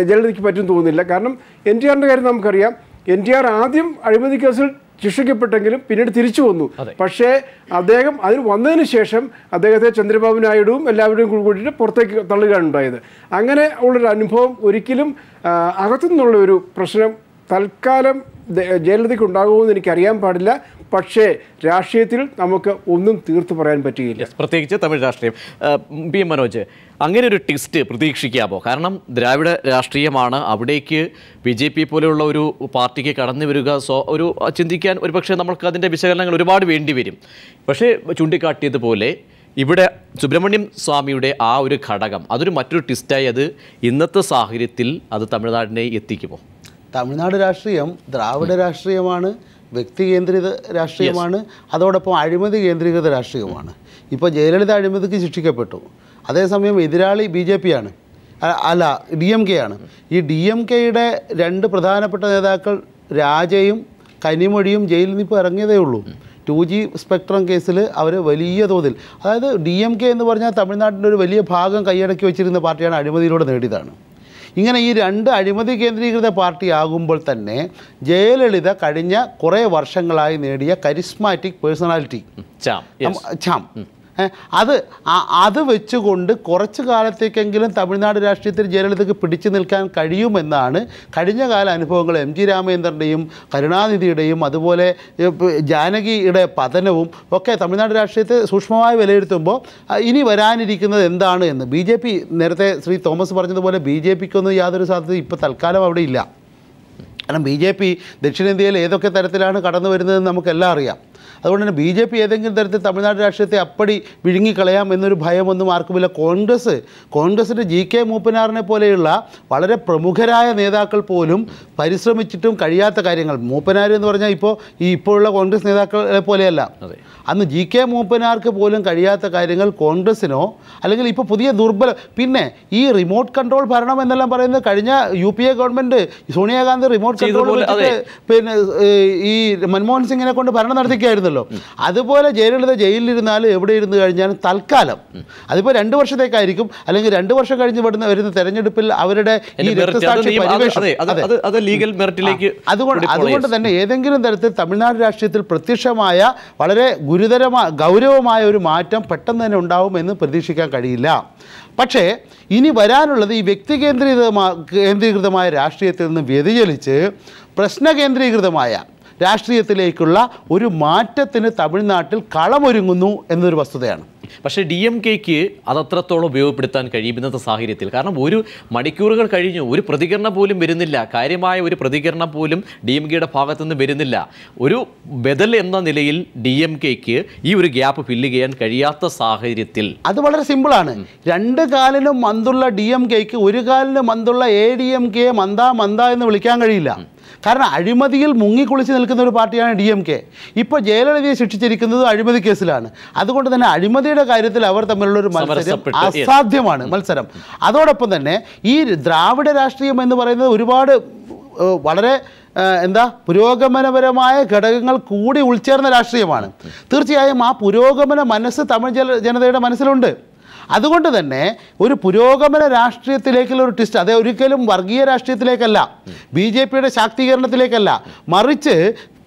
ജയലളിതയ്ക്ക് പറ്റും തോന്നുന്നില്ല. കാരണം NTRൻ്റെ കാര്യം നമുക്കറിയാം. NTR ആദ്യം അഴിമതി കേസിൽ ശിക്ഷിക്കപ്പെട്ടെങ്കിലും പിന്നീട് തിരിച്ചു വന്നു. പക്ഷേ അദ്ദേഹം അതിന് വന്നതിന് ശേഷം അദ്ദേഹത്തെ ചന്ദ്രബാബു നായിഡുവും എല്ലാവരുടെയും കൂടിയിട്ട് പുറത്തേക്ക് തള്ളുകയാണ് ഉണ്ടായത്. അങ്ങനെ ഉള്ളൊരു അനുഭവം ഒരിക്കലും അകത്തുനിന്നുള്ള ഒരു പ്രശ്നം തൽക്കാലം ജയലളിതയ്ക്ക് ഉണ്ടാകുമെന്ന് എനിക്കറിയാൻ പാടില്ല. പക്ഷേ രാഷ്ട്രീയത്തിൽ നമുക്ക് ഒന്നും തീർത്ത് പറയാൻ പറ്റുകയില്ല, പ്രത്യേകിച്ച് തമിഴ് രാഷ്ട്രീയം. PM മനോജ്, അങ്ങനെ ഒരു ട്വിസ്റ്റ് പ്രതീക്ഷിക്കാമോ? കാരണം ദ്രാവിഡ രാഷ്ട്രീയമാണ്, അവിടേക്ക് BJP പോലെയുള്ള ഒരു പാർട്ടിക്ക് കടന്നു വരിക ഒരു ചിന്തിക്കാൻ ഒരുപക്ഷെ നമുക്ക് അതിൻ്റെ വിശകലനങ്ങൾ ഒരുപാട് വേണ്ടി വരും. പക്ഷേ ചൂണ്ടിക്കാട്ടിയതുപോലെ ഇവിടെ സുബ്രഹ്മണ്യം സ്വാമിയുടെ ആ ഒരു ഘടകം അതൊരു മറ്റൊരു ട്വിസ്റ്റായി അത് ഇന്നത്തെ സാഹചര്യത്തിൽ അത് തമിഴ്നാടിനെ എത്തിക്കുമോ? തമിഴ്നാട് രാഷ്ട്രീയം ദ്രാവിഡ രാഷ്ട്രീയമാണ്, വ്യക്തി കേന്ദ്രീകൃത രാഷ്ട്രീയമാണ്, അതോടൊപ്പം അഴിമതി കേന്ദ്രീകൃത രാഷ്ട്രീയമാണ്. ഇപ്പോൾ ജയലളിത അഴിമതിക്ക് ശിക്ഷിക്കപ്പെട്ടു. അതേസമയം എതിരാളി BJP ആണ്, അല്ല DMK ആണ്. ഈ DMKയുടെ 2 പ്രധാനപ്പെട്ട നേതാക്കൾ രാജയും കനിമൊഴിയും ജയിലിൽ നിന്ന് ഇപ്പോൾ ഇറങ്ങിയതേ ഉള്ളൂ. 2G സ്പെക്ട്രം കേസിൽ അവർ വലിയ തോതിൽ, അതായത് DMK എന്ന് പറഞ്ഞാൽ തമിഴ്നാട്ടിൻ്റെ ഒരു വലിയ ഭാഗം കൈയടക്കി വെച്ചിരുന്ന പാർട്ടിയാണ്, അഴിമതിയിലൂടെ നേടിയതാണ്. ഇങ്ങനെ ഈ 2 അഴിമതി കേന്ദ്രീകൃത പാർട്ടി ആകുമ്പോൾ തന്നെ ജയലളിത കഴിഞ്ഞ കുറേ വർഷങ്ങളായി നേടിയ കരിസ്മാറ്റിക് പേഴ്സണാലിറ്റി ചാം അത് വെച്ചുകൊണ്ട് കുറച്ച് കാലത്തേക്കെങ്കിലും തമിഴ്നാട് രാഷ്ട്രീയത്തിൽ ജയലളിതയ്ക്ക് പിടിച്ചു നിൽക്കാൻ കഴിയുമെന്നാണ് കഴിഞ്ഞ കാല അനുഭവങ്ങൾ MG രാമേന്ദ്രൻ്റെയും കരുണാനിധിയുടെയും അതുപോലെ ജാനകിയുടെ പതനവും ഒക്കെ തമിഴ്നാട് രാഷ്ട്രീയത്തെ സൂക്ഷ്മമായി വിലയിരുത്തുമ്പോൾ ഇനി വരാനിരിക്കുന്നത് എന്താണ് എന്ന്. BJP നേരത്തെ ശ്രീ തോമസ് പറഞ്ഞതുപോലെ BJPക്കൊന്നും യാതൊരു സാധ്യതയും ഇപ്പോൾ തൽക്കാലം അവിടെ ഇല്ല. കാരണം BJP ദക്ഷിണേന്ത്യയിൽ ഏതൊക്കെ തരത്തിലാണ് കടന്നു വരുന്നതെന്ന് നമുക്കെല്ലാം അറിയാം. അതുകൊണ്ട് തന്നെ BJP ഏതെങ്കിലും തരത്തിൽ തമിഴ്നാട് രാഷ്ട്രീയത്തെ അപ്പടി വിഴുങ്ങിക്കളയാം എന്നൊരു ഭയമൊന്നും ആർക്കുമില്ല. കോൺഗ്രസിൻ്റെ GK മൂപ്പനാറിനെ പോലെയുള്ള വളരെ പ്രമുഖരായ നേതാക്കൾ പോലും പരിശ്രമിച്ചിട്ടും കഴിയാത്ത കാര്യങ്ങൾ. മൂപ്പനാർ എന്ന് പറഞ്ഞാൽ ഇപ്പോഴുള്ള കോൺഗ്രസ് നേതാക്കളെ പോലെയല്ല. അന്ന് GK മൂപ്പനാർക്ക് പോലും കഴിയാത്ത കാര്യങ്ങൾ കോൺഗ്രസിനോ അല്ലെങ്കിൽ ഇപ്പോൾ പുതിയ പിന്നെ ഈ റിമോട്ട് കൺട്രോൾ ഭരണം എന്നെല്ലാം പറയുന്നത് കഴിഞ്ഞ UPA government Sonia Gandhi remote control പിന്നെ ഈ മൻമോഹൻ സിംഗിനെ കൊണ്ട് ഭരണം നടത്തിക്കായിരുന്നല്ലോ. അതുപോലെ ജയലളിത ജയിലിലിരുന്നാലും എവിടെ ഇരുന്ന് കഴിഞ്ഞാലും തൽക്കാലം അതിപ്പോൾ 2 വർഷത്തേക്കായിരിക്കും, അല്ലെങ്കിൽ 2 വർഷം കഴിഞ്ഞ് വരുന്ന തെരഞ്ഞെടുപ്പിൽ അവരുടെ ഈ രക്തസാക്ഷി പരിവേഷം അതുകൊണ്ട് തന്നെ ഏതെങ്കിലും തരത്തിൽ തമിഴ്നാട് രാഷ്ട്രീയത്തിൽ പ്രത്യക്ഷമായ വളരെ ഗൗരവമായ ഒരു മാറ്റം പെട്ടെന്ന് തന്നെ ഉണ്ടാവുമെന്ന് പ്രതീക്ഷിക്കാൻ കഴിയില്ല. പക്ഷേ ഇനി വരാനുള്ളത് ഈ വ്യക്തി കേന്ദ്രീകൃതമായ രാഷ്ട്രീയത്തിൽ നിന്ന് വ്യതിചലിച്ച് പ്രശ്ന കേന്ദ്രീകൃതമായ രാഷ്ട്രീയത്തിലേക്കുള്ള ഒരു മാറ്റത്തിന് തമിഴ്നാട്ടിൽ കളമൊരുങ്ങുന്നു എന്നൊരു വസ്തുതയാണ്. പക്ഷേ DMKക്ക് അതത്രത്തോളം ഉപയോഗപ്പെടുത്താൻ കഴിയും ഇന്നത്തെ സാഹചര്യത്തിൽ. കാരണം ഒരു മണിക്കൂറുകൾ കഴിഞ്ഞു, ഒരു പ്രതികരണം പോലും വരുന്നില്ല, കാര്യമായ ഒരു പ്രതികരണം പോലും DMKയുടെ ഭാഗത്തുനിന്ന് വരുന്നില്ല. ഒരു ബദൽ എന്ന നിലയിൽ DMKക്ക് ഈ ഒരു ഗ്യാപ്പ് ഫില്ല് ചെയ്യാൻ കഴിയാത്ത സാഹചര്യത്തിൽ അത് വളരെ സിമ്പിളാണ്. 2 കാലിനും മന്തുള്ള DMKക്ക് 1 കാലിന് മന്തുള്ള ADMKയെ മന്ദ എന്ന് വിളിക്കാൻ കഴിയില്ല. കാരണം അഴിമതിയിൽ മുങ്ങിക്കുളിച്ച് നിൽക്കുന്ന ഒരു പാർട്ടിയാണ് DMK. ഇപ്പോൾ ജയലളിതയെ ശിക്ഷിച്ചിരിക്കുന്നത് അഴിമതി കേസിലാണ്. അതുകൊണ്ട് തന്നെ അഴിമതിയുടെ കാര്യത്തിൽ അവർ തമ്മിലുള്ള ഒരു മത്സരം അസാധ്യമാണ് മത്സരം. അതോടൊപ്പം തന്നെ ഈ ദ്രാവിഡ രാഷ്ട്രീയം എന്ന് പറയുന്നത് ഒരുപാട് വളരെ പുരോഗമനപരമായ ഘടകങ്ങൾ കൂടി ഉൾച്ചേർന്ന രാഷ്ട്രീയമാണ്. തീർച്ചയായും ആ പുരോഗമന മനസ്സ് തമിഴ് ജനതയുടെ മനസ്സിലുണ്ട്. അതുകൊണ്ട് തന്നെ ഒരു പുരോഗമന രാഷ്ട്രീയത്തിലേക്കുള്ള ഒരു ട്വിസ്റ്റ്, അത് ഒരിക്കലും വർഗീയ രാഷ്ട്രീയത്തിലേക്കല്ല, BJPയുടെ ശാക്തീകരണത്തിലേക്കല്ല, മറിച്ച്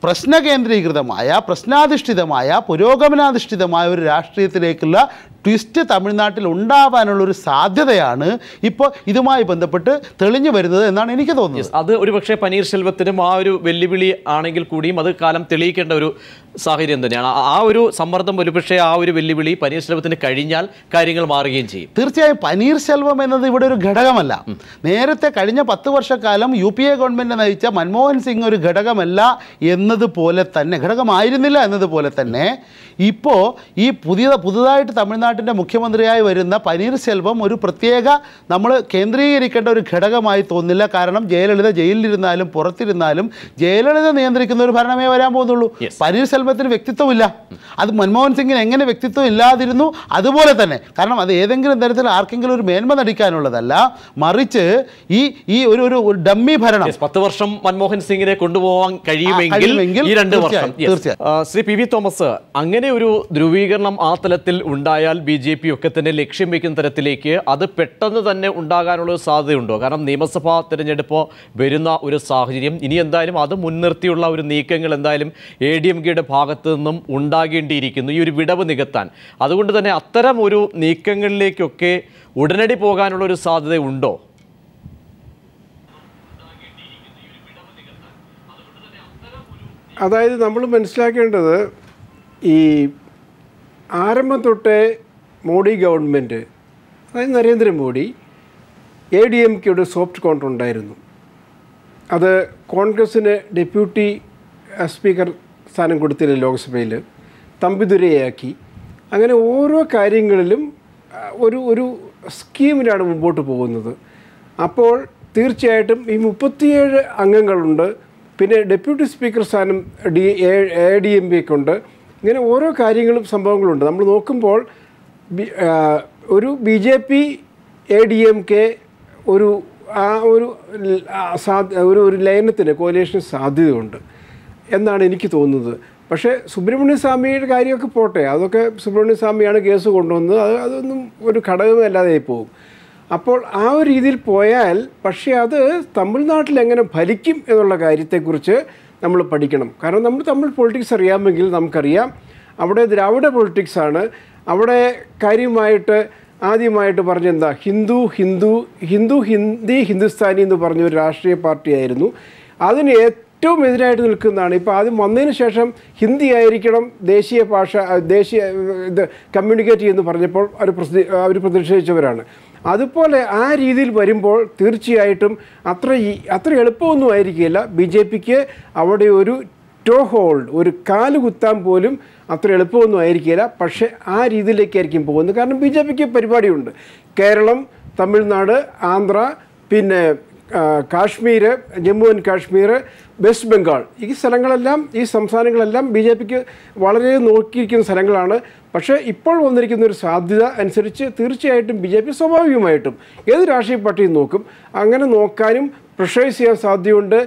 പ്രശ്ന കേന്ദ്രീകൃതമായ പ്രശ്നാധിഷ്ഠിതമായ പുരോഗമനാധിഷ്ഠിതമായ ഒരു രാഷ്ട്രീയത്തിലേക്കുള്ള ട്വിസ്റ്റ് തമിഴ്നാട്ടിൽ ഉണ്ടാവാനുള്ളൊരു സാധ്യതയാണ് ഇപ്പോൾ ഇതുമായി ബന്ധപ്പെട്ട് തെളിഞ്ഞു വരുന്നത് എന്നാണ് എനിക്ക് തോന്നുന്നത്. അത് ഒരുപക്ഷെ പനീർശെൽവത്തിനും ആ ഒരു വെല്ലുവിളി ആണെങ്കിൽ കൂടിയും അത് കാലം തെളിയിക്കേണ്ട ഒരു സാഹചര്യം തന്നെയാണ്. ആ ഒരു സമ്മർദ്ദം ഒരുപക്ഷെ ആ ഒരു വെല്ലുവിളി പനീർശെൽവത്തിന് കഴിഞ്ഞാൽ കാര്യങ്ങൾ മാറുകയും ചെയ്യും. തീർച്ചയായും പനീർശെൽവം എന്നത് ഇവിടെ ഒരു ഘടകമല്ല. നേരത്തെ കഴിഞ്ഞ 10 വർഷക്കാലം UPA ഗവൺമെൻറ് നയിച്ച മൻമോഹൻ സിംഗ് ഒരു ഘടകമല്ല എന്നതുപോലെ തന്നെ, ഘടകമായിരുന്നില്ല എന്നതുപോലെ തന്നെ ഇപ്പോൾ ഈ പുതുതായിട്ട് തമിഴ്നാട്ടിൻ്റെ മുഖ്യമന്ത്രിയായി വരുന്ന പനീർശെൽവം ഒരു പ്രത്യേക നമ്മൾ കേന്ദ്രീകരിക്കേണ്ട ഒരു ഘടകമായി തോന്നില്ല. കാരണം ജയലളിത ജയിലിലിരുന്നാലും പുറത്തിരുന്നാലും ജയലളിത നിയന്ത്രിക്കുന്ന ഒരു ഭരണമേ വരാൻ പോകുന്നുള്ളൂ. പനീർശെൽവത്തിന് വ്യക്തിത്വമില്ല. അത് മൻമോഹൻ സിംഗിന് എങ്ങനെ വ്യക്തിത്വം ഇല്ലാതിരുന്നു അതുപോലെ തന്നെ. കാരണം അത് ഏതെങ്കിലും തരത്തിൽ ആർക്കെങ്കിലും ഒരു മേന്മ നടിക്കാനുള്ളതല്ല, മറിച്ച് ഈ ഒരു ഡമ്മി ഭരണം 10 വർഷം മൻമോഹൻ സിംഗിനെ കൊണ്ടുപോകാൻ കഴിയുമെങ്കിൽ ഈ 2 വർഷം. ശ്രീ PV തോമസ്, അങ്ങനെ ഒരു ധ്രുവീകരണം ആ തലത്തിൽ ഉണ്ടായാൽ BJP ഒക്കെ തന്നെ ലക്ഷ്യം വയ്ക്കുന്ന തരത്തിലേക്ക് അത് പെട്ടെന്ന് തന്നെ ഉണ്ടാകാനുള്ള സാധ്യതയുണ്ടോ? കാരണം നിയമസഭാ തെരഞ്ഞെടുപ്പ് വരുന്ന ഒരു സാഹചര്യം, ഇനി എന്തായാലും അത് മുൻനിർത്തിയുള്ള ഒരു നീക്കങ്ങൾ എന്തായാലും ADMKയുടെ ഭാഗത്തു നിന്നും ഉണ്ടാകേണ്ടിയിരിക്കുന്നു ഈ ഒരു വിടവ് നികത്താൻ. അതുകൊണ്ട് തന്നെ അത്തരം ഒരു നീക്കങ്ങളിലേക്കൊക്കെ ഉടനടി പോകാനുള്ള ഒരു സാധ്യത ഉണ്ടോ? അതായത് നമ്മൾ മനസ്സിലാക്കേണ്ടത്, ഈ ആരംഭം തൊട്ടേ മോഡി ഗവൺമെൻറ്, അതായത് നരേന്ദ്രമോദി ADMKയുടെ സോഫ്റ്റ് കോൺട്രോൾ ഉണ്ടായിരുന്നു. അത് കോൺഗ്രസ്സിന് ഡെപ്യൂട്ടി സ്പീക്കർ സ്ഥാനം കൊടുത്തില്ല, ലോക്സഭയിൽ തമ്പിദുരയാക്കി. അങ്ങനെ ഓരോ കാര്യങ്ങളിലും ഒരു സ്കീമിലാണ് മുമ്പോട്ട് പോകുന്നത്. അപ്പോൾ തീർച്ചയായിട്ടും ഈ 37 അംഗങ്ങളുണ്ട്, പിന്നെ ഡെപ്യൂട്ടി സ്പീക്കർ സ്ഥാനം ADMKയ്ക്കുണ്ട്. ഇങ്ങനെ ഓരോ കാര്യങ്ങളും സംഭവങ്ങളുണ്ട്. നമ്മൾ നോക്കുമ്പോൾ ഒരു BJP ADMK ഒരു ലയനത്തിന് കോalition സാധ്യതയുണ്ട് എന്നാണ് എനിക്ക് തോന്നുന്നത്. പക്ഷേ സുബ്രഹ്മണ്യ സ്വാമിയുടെ കാര്യമൊക്കെ പോട്ടെ, അതൊക്കെ സുബ്രഹ്മണ്യ സ്വാമിയാണ് കേസ് കൊണ്ടുവന്നത്, അതൊന്നും ഒരു ഘടകമേ അല്ലാതെ പോകും. അപ്പോൾ ആ ഒരു രീതിയിൽ പോയാൽ, പക്ഷേ അത് തമിഴ്നാട്ടിൽ എങ്ങനെ ഫലിക്കും എന്നുള്ള കാര്യത്തെക്കുറിച്ച് നമ്മൾ പഠിക്കണം. കാരണം നമ്മൾ തമിഴ് പൊളിറ്റിക്സ് അറിയാമെങ്കിൽ നമുക്കറിയാം, അവിടെ ദ്രാവിഡ പൊളിറ്റിക്സാണ്. അവിടെ കാര്യമായിട്ട് ആദ്യമായിട്ട് പറഞ്ഞെന്താ, ഹിന്ദി ഹിന്ദുസ്ഥാനി എന്ന് പറഞ്ഞൊരു രാഷ്ട്രീയ പാർട്ടിയായിരുന്നു. അതിന് ഏറ്റവും എതിരായിട്ട് നിൽക്കുന്നതാണ്. ഇപ്പോൾ ആദ്യം വന്നതിന് ശേഷം ഹിന്ദി ആയിരിക്കണം ദേശീയ ഭാഷ, കമ്മ്യൂണിക്കേറ്റ് ചെയ്യുമെന്ന് പറഞ്ഞപ്പോൾ അവർ പ്രതിഷേധിച്ചവരാണ്. അതുപോലെ ആ രീതിയിൽ വരുമ്പോൾ തീർച്ചയായിട്ടും അത്ര എളുപ്പമൊന്നും ആയിരിക്കില്ല BJPക്ക് അവിടെ ഒരു ടോ ഹോൾഡ്, ഒരു കാല് കുത്താൻ പോലും അത്ര എളുപ്പമൊന്നും ആയിരിക്കില്ല. പക്ഷേ ആ രീതിയിലേക്കായിരിക്കും പോകുന്നത്. കാരണം BJPക്ക് പരിപാടിയുണ്ട്. കേരളം, തമിഴ്നാട്, ആന്ധ്ര, പിന്നെ കാശ്മീർ, ജമ്മു ആൻഡ് കാശ്മീർ, വെസ്റ്റ് ബംഗാൾ, ഈ സ്ഥലങ്ങളെല്ലാം, ഈ സംസ്ഥാനങ്ങളെല്ലാം BJPക്ക് വളരെ നോക്കിയിരിക്കുന്ന സ്ഥലങ്ങളാണ്. പക്ഷേ ഇപ്പോൾ വന്നിരിക്കുന്ന ഒരു സാധ്യത അനുസരിച്ച് തീർച്ചയായിട്ടും BJP സ്വാഭാവികമായിട്ടും ഏത് രാഷ്ട്രീയ പാർട്ടിയും നോക്കും. അങ്ങനെ നോക്കാനും പ്രഷറൈസ് ചെയ്യാൻ സാധ്യതയുണ്ട്.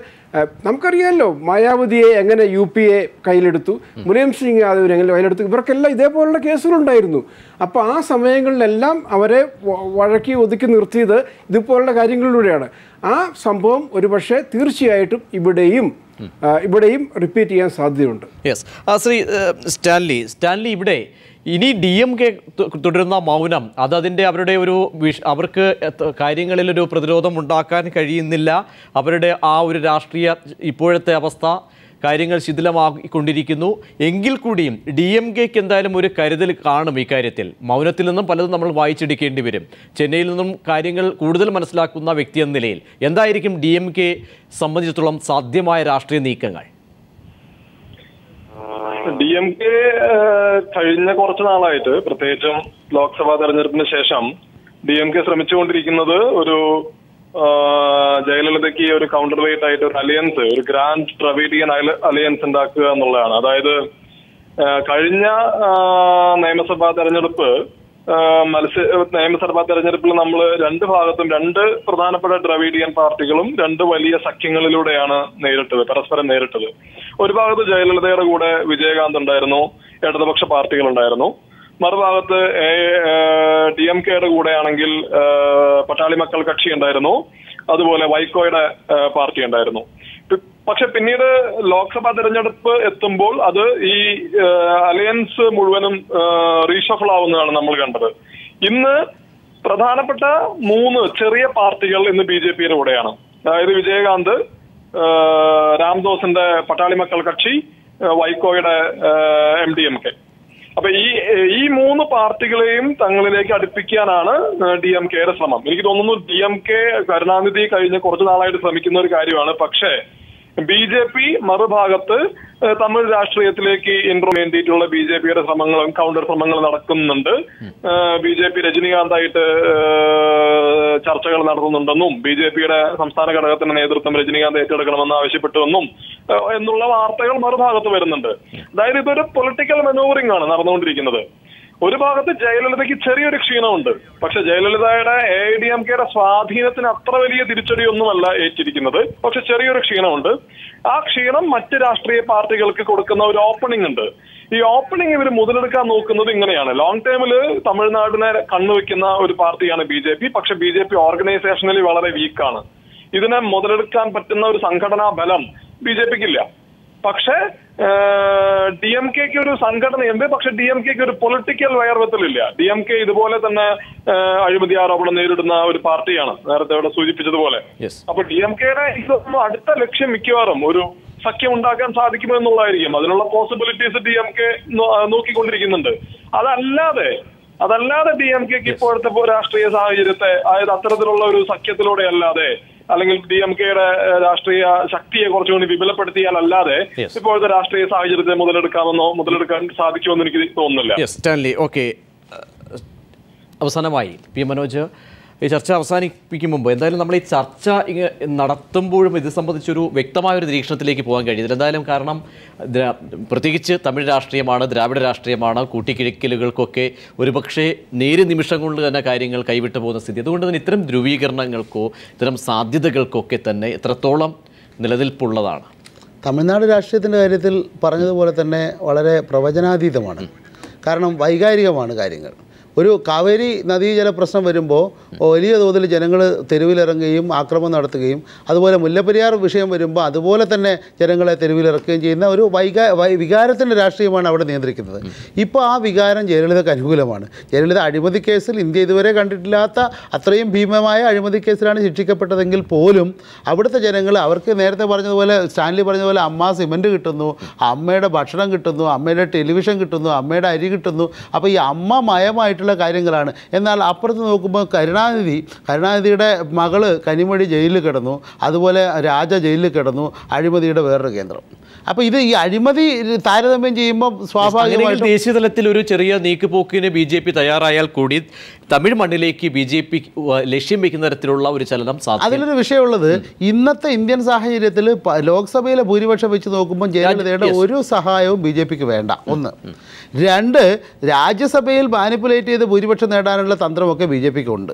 നമുക്കറിയാമല്ലോ മായാവതിയെ എങ്ങനെ UPA കയ്യിലെടുത്തു, മുലായം സിംഗ് യാദവിനെ എങ്ങനെ കയ്യിലെടുത്തു, ഇവർക്കെല്ലാം ഇതേപോലുള്ള കേസുകളുണ്ടായിരുന്നു. അപ്പോൾ ആ സമയങ്ങളിലെല്ലാം അവരെ വഴക്കി ഒതുക്കി നിർത്തിയത് ഇതുപോലുള്ള കാര്യങ്ങളിലൂടെയാണ്. ആ സംഭവം ഒരുപക്ഷെ തീർച്ചയായിട്ടും ഇവിടെയും റിപ്പീറ്റ് ചെയ്യാൻ സാധ്യതയുണ്ട്. യെസ്, ശ്രീ സ്റ്റാൻലി ഇവിടെ ഇനി DMK തുടരുന്ന മൗനം അതിൻ്റെ അവർക്ക് കാര്യങ്ങളിലൊരു പ്രതിരോധം ഉണ്ടാക്കാൻ കഴിയുന്നില്ല. അവരുടെ ആ ഒരു രാഷ്ട്രീയ ഇപ്പോഴത്തെ അവസ്ഥ കാര്യങ്ങൾ ശിഥിലമാക്കിക്കൊണ്ടിരിക്കുന്നു. എങ്കിൽ കൂടിയും DMKയ്ക്ക് എന്തായാലും ഒരു കരുതൽ കാണും ഇക്കാര്യത്തിൽ. മൗനത്തിൽ നിന്നും പലതും നമ്മൾ വായിച്ചെടുക്കേണ്ടി വരും. ചെന്നൈയിൽ നിന്നും കാര്യങ്ങൾ കൂടുതൽ മനസ്സിലാക്കുന്ന വ്യക്തി എന്ന നിലയിൽ എന്തായിരിക്കും DMK സംബന്ധിച്ചിടത്തോളം സാധ്യമായ രാഷ്ട്രീയ നീക്കങ്ങൾ? DMK കഴിഞ്ഞ കുറച്ച് നാളായിട്ട്, പ്രത്യേകിച്ചും ലോക്സഭാ തെരഞ്ഞെടുപ്പിന് ശേഷം DMK ശ്രമിച്ചുകൊണ്ടിരിക്കുന്നത് ഒരു ജയലളിതയ്ക്ക് ഒരു കൗണ്ടർ വെയിറ്റ് ആയിട്ട് ഒരു അലയൻസ്, ഒരു ഗ്രാൻഡ് ദ്രവിഡിയൻ അലയൻസ് ഉണ്ടാക്കുക എന്നുള്ളതാണ്. അതായത് കഴിഞ്ഞ നിയമസഭാ തെരഞ്ഞെടുപ്പിൽ നമ്മൾ രണ്ട് ഭാഗത്തും രണ്ട് പ്രധാനപ്പെട്ട ദ്രവിഡിയൻ പാർട്ടികളും രണ്ട് വലിയ സഖ്യങ്ങളിലൂടെയാണ് പരസ്പരം നേരിട്ടത്. ഒരു ഭാഗത്ത് ജയലളിതയുടെ കൂടെ വിജയകാന്ത് ഉണ്ടായിരുന്നു, ഇടതുപക്ഷ പാർട്ടികളുണ്ടായിരുന്നു. മറുഭാഗത്ത് DMKയുടെ കൂടെ ആണെങ്കിൽ പട്ടാളി മക്കൾ കക്ഷി ഉണ്ടായിരുന്നു, അതുപോലെ വൈക്കോയുടെ പാർട്ടി ഉണ്ടായിരുന്നു. പക്ഷെ പിന്നീട് ലോക്സഭാ തെരഞ്ഞെടുപ്പ് എത്തുമ്പോൾ അത് ഈ അലയൻസ് മുഴുവനും റീഷഫിൾ ആവുന്നതാണ് നമ്മൾ കണ്ടത്. ഇന്ന് പ്രധാനപ്പെട്ട 3 ചെറിയ പാർട്ടികൾ ഇന്ന് BJPയുടെ കൂടെയാണ്. അതായത് വിജയകാന്ത്, രാംദോസിന്റെ പട്ടാളി മക്കൾ കക്ഷി, വൈക്കോയുടെ MDMK. അപ്പൊ ഈ മൂന്ന് പാർട്ടികളെയും തങ്ങളിലേക്ക് അടുപ്പിക്കാനാണ് DMKയുടെ ശ്രമം. എനിക്ക് തോന്നുന്നു DMK കരുണാനിധി കഴിഞ്ഞ കുറച്ചു നാളായിട്ട് ശ്രമിക്കുന്ന ഒരു കാര്യമാണ്. പക്ഷേ BJP മറുഭാഗത്ത് തമിഴ് രാഷ്ട്രീയത്തിലേക്ക് എൻട്രോ വേണ്ടിയിട്ടുള്ള BJPയുടെ ശ്രമങ്ങളും കൗണ്ടർ ശ്രമങ്ങൾ നടക്കുന്നുണ്ട്. BJP രജനീകാന്തായിട്ട് ചർച്ചകൾ നടത്തുന്നുണ്ടെന്നും BJPയുടെ സംസ്ഥാന ഘടകത്തിന്റെ നേതൃത്വം രജനീകാന്ത് ഏറ്റെടുക്കണമെന്ന് ആവശ്യപ്പെട്ടുവെന്നും എന്നുള്ള വാർത്തകൾ മറുഭാഗത്ത് വരുന്നുണ്ട്. അതായത് ഇതൊരു പൊളിറ്റിക്കൽ മനൂവറിംഗ് ആണ് നടന്നുകൊണ്ടിരിക്കുന്നത്. ഒരു ഭാഗത്ത് ജയലളിതയ്ക്ക് ചെറിയൊരു ക്ഷീണമുണ്ട്. പക്ഷെ ജയലളിതയുടെ AIADMKയുടെ സ്വാധീനത്തിന് അത്ര വലിയ തിരിച്ചടിയൊന്നുമല്ല ഏറ്റിരിക്കുന്നത്. പക്ഷെ ചെറിയൊരു ക്ഷീണമുണ്ട്. ആ ക്ഷീണം മറ്റ് രാഷ്ട്രീയ പാർട്ടികൾക്ക് കൊടുക്കുന്ന ഒരു ഓപ്പണിംഗ് ഉണ്ട്. ഈ ഓപ്പണിംഗ് ഇവർ മുതലെടുക്കാൻ നോക്കുന്നത് ഇങ്ങനെയാണ്. ലോങ് ടേമില് തമിഴ്നാടിനെ കണ്ണുവെക്കുന്ന ഒരു പാർട്ടിയാണ് BJP. പക്ഷെ BJP ഓർഗനൈസേഷനലി വളരെ വീക്കാണ്. ഇതിനെ മുതലെടുക്കാൻ പറ്റുന്ന ഒരു സംഘടനാ ബലം BJPക്കില്ല. പക്ഷേ DMKക്ക് ഒരു സംഘടനയുണ്ട്. പക്ഷെ DMKക്ക് ഒരു പൊളിറ്റിക്കൽ വയർവെത്തലില്ല. DMK ഇതുപോലെ തന്നെ അഴിമതി ആരോപണം നേരിടുന്ന ഒരു പാർട്ടിയാണ്, നേരത്തെ ഇവിടെ സൂചിപ്പിച്ചതുപോലെ. അപ്പൊ DMKയുടെ ഇതൊന്നും അടുത്ത ലക്ഷ്യം മിക്കവാറും ഒരു സഖ്യം ഉണ്ടാക്കാൻ സാധിക്കുമെന്നുള്ളതായിരിക്കും. അതിനുള്ള പോസിബിലിറ്റീസ് DMK നോക്കിക്കൊണ്ടിരിക്കുന്നുണ്ട്. അതല്ലാതെ DMKക്ക് ഇപ്പോഴത്തെ രാഷ്ട്രീയ സാഹചര്യത്തെ, അതായത് അത്തരത്തിലുള്ള ഒരു സഖ്യത്തിലൂടെ അല്ലാതെ, അല്ലെങ്കിൽ DMKയുടെ രാഷ്ട്രീയ ശക്തിയെ കുറച്ചുകൂടി വിപുലപ്പെടുത്തിയാലല്ലാതെ ഇപ്പോഴത്തെ രാഷ്ട്രീയ സാഹചര്യത്തെ മുതലെടുക്കാൻ സാധിക്കുമെന്ന് എനിക്ക് തോന്നുന്നില്ല. സ്റ്റാൻലി, ഓക്കെ, അവസാനമായി P. മനോജ്, ഈ ചർച്ച അവസാനിപ്പിക്കും മുമ്പ് എന്തായാലും നമ്മൾ ഈ ചർച്ച നടത്തുമ്പോഴും ഇത് സംബന്ധിച്ചൊരു വ്യക്തമായൊരു നിരീക്ഷണത്തിലേക്ക് പോകാൻ കഴിയുന്നില്ല. എന്തായാലും കാരണം പ്രത്യേകിച്ച് തമിഴ് രാഷ്ട്രീയമാണ്, ദ്രാവിഡ രാഷ്ട്രീയമാണ്, കൂട്ടിക്കിഴക്കലുകൾക്കൊക്കെ ഒരുപക്ഷെ നേര് നിമിഷം കൊണ്ട് തന്നെ കാര്യങ്ങൾ കൈവിട്ടു പോകുന്ന സ്ഥിതി. അതുകൊണ്ട് തന്നെ ഇത്തരം ധ്രുവീകരണങ്ങൾക്കോ ഇത്തരം സാധ്യതകൾക്കൊക്കെ തന്നെ എത്രത്തോളം നിലനിൽപ്പുള്ളതാണ്? തമിഴ്നാട് രാഷ്ട്രീയത്തിൻ്റെ കാര്യത്തിൽ പറഞ്ഞതുപോലെ തന്നെ വളരെ പ്രവചനാതീതമാണ്. കാരണം വൈകാരികമാണ് കാര്യങ്ങൾ. ഒരു കാവേരി നദീജല പ്രശ്നം വരുമ്പോൾ വലിയ തോതിൽ ജനങ്ങൾ തെരുവിലിറങ്ങുകയും ആക്രമണം നടത്തുകയും, അതുപോലെ മുല്ലപ്പെരിയാർ വിഷയം വരുമ്പോൾ അതുപോലെ തന്നെ ജനങ്ങളെ തെരുവിലിറക്കുകയും ചെയ്യുന്ന ഒരു വികാരത്തിൻ്റെ രാഷ്ട്രീയമാണ് അവിടെ നിയന്ത്രിക്കുന്നത്. ഇപ്പോൾ ആ വികാരം ജയലളിതയ്ക്ക് അനുകൂലമാണ്. ജയലളിത അഴിമതി കേസിൽ ഇന്ത്യ ഇതുവരെ കണ്ടിട്ടില്ലാത്ത അത്രയും ഭീമമായ അഴിമതി കേസിലാണ് ശിക്ഷിക്കപ്പെട്ടതെങ്കിൽ പോലും അവിടുത്തെ ജനങ്ങൾ, അവർക്ക് നേരത്തെ പറഞ്ഞതുപോലെ, സ്റ്റാൻലി പറഞ്ഞതുപോലെ, അമ്മ സിമൻറ്റ് കിട്ടുന്നു, അമ്മയുടെ ഭക്ഷണം കിട്ടുന്നു, അമ്മയുടെ ടെലിവിഷൻ കിട്ടുന്നു, അമ്മയുടെ അരി കിട്ടുന്നു. അപ്പോൾ ഈ അമ്മ മയമായിട്ടുള്ള കാര്യങ്ങളാണ്. എന്നാൽ അപ്പുറത്ത് നോക്കുമ്പോൾ കരുണാനിധിയുടെ മകള് കനിമൊഴി ജയിലിൽ കിടന്നു, അതുപോലെ രാജ ജയിലിൽ കിടന്നു, അഴിമതിയുടെ വേറൊരു കേന്ദ്രം. അപ്പോൾ ഇത് ഈ അഴിമതി താരതമ്യം ചെയ്യുമ്പോൾ സ്വാഭാവികമായിട്ടും ദേശീയ തലത്തിൽ ഒരു ചെറിയ നീക്കുപോക്കിന് BJP തയ്യാറായാൽ കൂടി തമിഴ് മണ്ണിലേക്ക് BJP ലക്ഷ്യം വയ്ക്കുന്ന തരത്തിലുള്ള ഒരു ചലനം സാധ്യത. അതിലൊരു വിഷയമുള്ളത്, ഇന്നത്തെ ഇന്ത്യൻ സാഹചര്യത്തിൽ ലോക്സഭയിലെ ഭൂരിപക്ഷം വെച്ച് നോക്കുമ്പോൾ ജയലളിതയുടെ ഒരു സഹായവും BJPക്ക് വേണ്ട. ഒന്ന്. രണ്ട്, രാജ്യസഭയിൽ മാനിപ്പുലേറ്റ് ചെയ്ത് ഭൂരിപക്ഷം നേടാനുള്ള തന്ത്രമൊക്കെ BJPക്ക് ഉണ്ട്.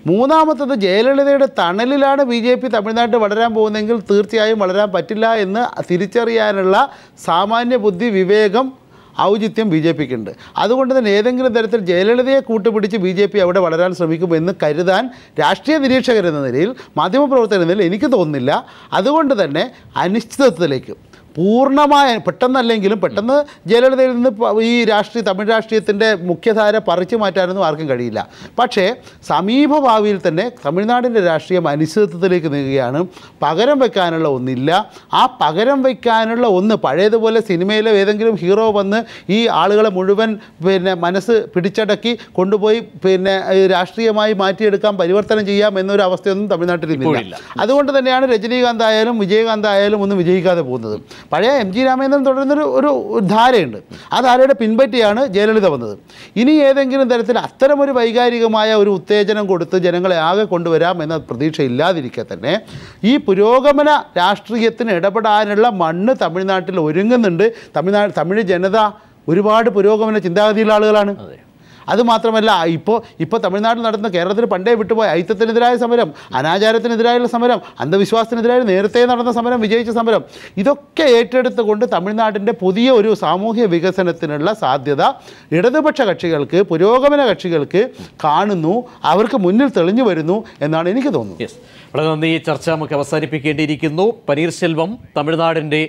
മൂന്നാമത്തത്, ജയലളിതയുടെ തണലിലാണ് BJP തമിഴ്നാട്ടിൽ വളരാൻ പോകുന്നതെങ്കിൽ തീർച്ചയായും വളരാൻ പറ്റില്ല എന്ന് തിരിച്ചറിയാനുള്ള സാമാന്യ ബുദ്ധി, വിവേകം, ഔചിത്യം BJPക്ക് ഉണ്ട്. അതുകൊണ്ട് തന്നെ ഏതെങ്കിലും തരത്തിൽ ജയലളിതയെ കൂട്ടുപിടിച്ച് BJP അവിടെ വളരാൻ ശ്രമിക്കുമെന്ന് കരുതാൻ രാഷ്ട്രീയ നിരീക്ഷകരെന്ന നിലയിൽ, മാധ്യമപ്രവർത്തകർ എന്ന നിലയിൽ എനിക്ക് തോന്നുന്നില്ല. അതുകൊണ്ട് തന്നെ അനിശ്ചിതത്വത്തിലേക്ക് പൂർണ്ണമായ, പെട്ടെന്നല്ലെങ്കിലും പെട്ടെന്ന് ജയലളിതയിൽ നിന്ന് ഈ തമിഴ് രാഷ്ട്രീയത്തിൻ്റെ മുഖ്യധാര പറിച്ചു മാറ്റാനൊന്നും ആർക്കും കഴിയില്ല. പക്ഷേ സമീപഭാവിയിൽ തന്നെ തമിഴ്നാടിൻ്റെ രാഷ്ട്രീയം അനിശ്ചിതത്വത്തിലേക്ക് നീങ്ങുകയാണ്. പകരം വയ്ക്കാനുള്ള ഒന്നില്ല. ആ പകരം വയ്ക്കാനുള്ള ഒന്ന് പഴയതുപോലെ സിനിമയിലെ ഏതെങ്കിലും ഹീറോ വന്ന് ഈ ആളുകളെ മുഴുവൻ മനസ്സ് പിടിച്ചടക്കി കൊണ്ടുപോയി രാഷ്ട്രീയമായി മാറ്റിയെടുക്കാൻ, പരിവർത്തനം ചെയ്യാം എന്നൊരു അവസ്ഥയൊന്നും തമിഴ്നാട്ടിൽ ഇല്ല. അതുകൊണ്ട് തന്നെയാണ് രജനീകാന്ത് ആയാലും വിജയകാന്ത് ആയാലും ഒന്നും വിജയിക്കാതെ പോകുന്നത്. പഴയ MG രാമേന്ദ്രൻ തുടരുന്നൊരു ധാരയുണ്ട്. ആ ധാരയുടെ പിൻപറ്റിയാണ് ജയലളിത വന്നത്. ഇനി ഏതെങ്കിലും തരത്തിൽ അത്തരമൊരു വൈകാരികമായ ഒരു ഉത്തേജനം കൊടുത്ത് ജനങ്ങളെ ആകെ കൊണ്ടുവരാം എന്ന പ്രതീക്ഷ ഇല്ലാതിരിക്കെ തന്നെ ഈ പുരോഗമന രാഷ്ട്രീയത്തിന് ഇടപെടാനുള്ള മണ്ണ് തമിഴ്നാട്ടിൽ ഒരുങ്ങുന്നുണ്ട്. തമിഴ് ജനത ഒരുപാട് പുരോഗമന ചിന്താഗതിയുള്ള ആളുകളാണ്. അതുമാത്രമല്ല, ഇപ്പോൾ തമിഴ്നാട്ടിൽ നടത്തുന്ന, കേരളത്തിൽ പണ്ടേ വിട്ടുപോയ അയിത്തത്തിനെതിരായ സമരം, അനാചാരത്തിനെതിരായുള്ള സമരം, അന്ധവിശ്വാസത്തിനെതിരായ നേരത്തെ നടന്ന സമരം, വിജയിച്ച സമരം, ഇതൊക്കെ ഏറ്റെടുത്തുകൊണ്ട് തമിഴ്നാട്ടിൻ്റെ പുതിയ ഒരു സാമൂഹ്യ വികസനത്തിനുള്ള സാധ്യത ഇടതുപക്ഷ കക്ഷികൾക്ക്, പുരോഗമന കക്ഷികൾക്ക് കാണുന്നു, അവർക്ക് മുന്നിൽ തെളിഞ്ഞു വരുന്നു എന്നാണ് എനിക്ക് തോന്നുന്നത്. വളരെ നന്ദി. ഈ ചർച്ച നമുക്ക് അവസാനിപ്പിക്കേണ്ടിയിരിക്കുന്നു. പനീർശെൽവം തമിഴ്നാടിൻ്റെ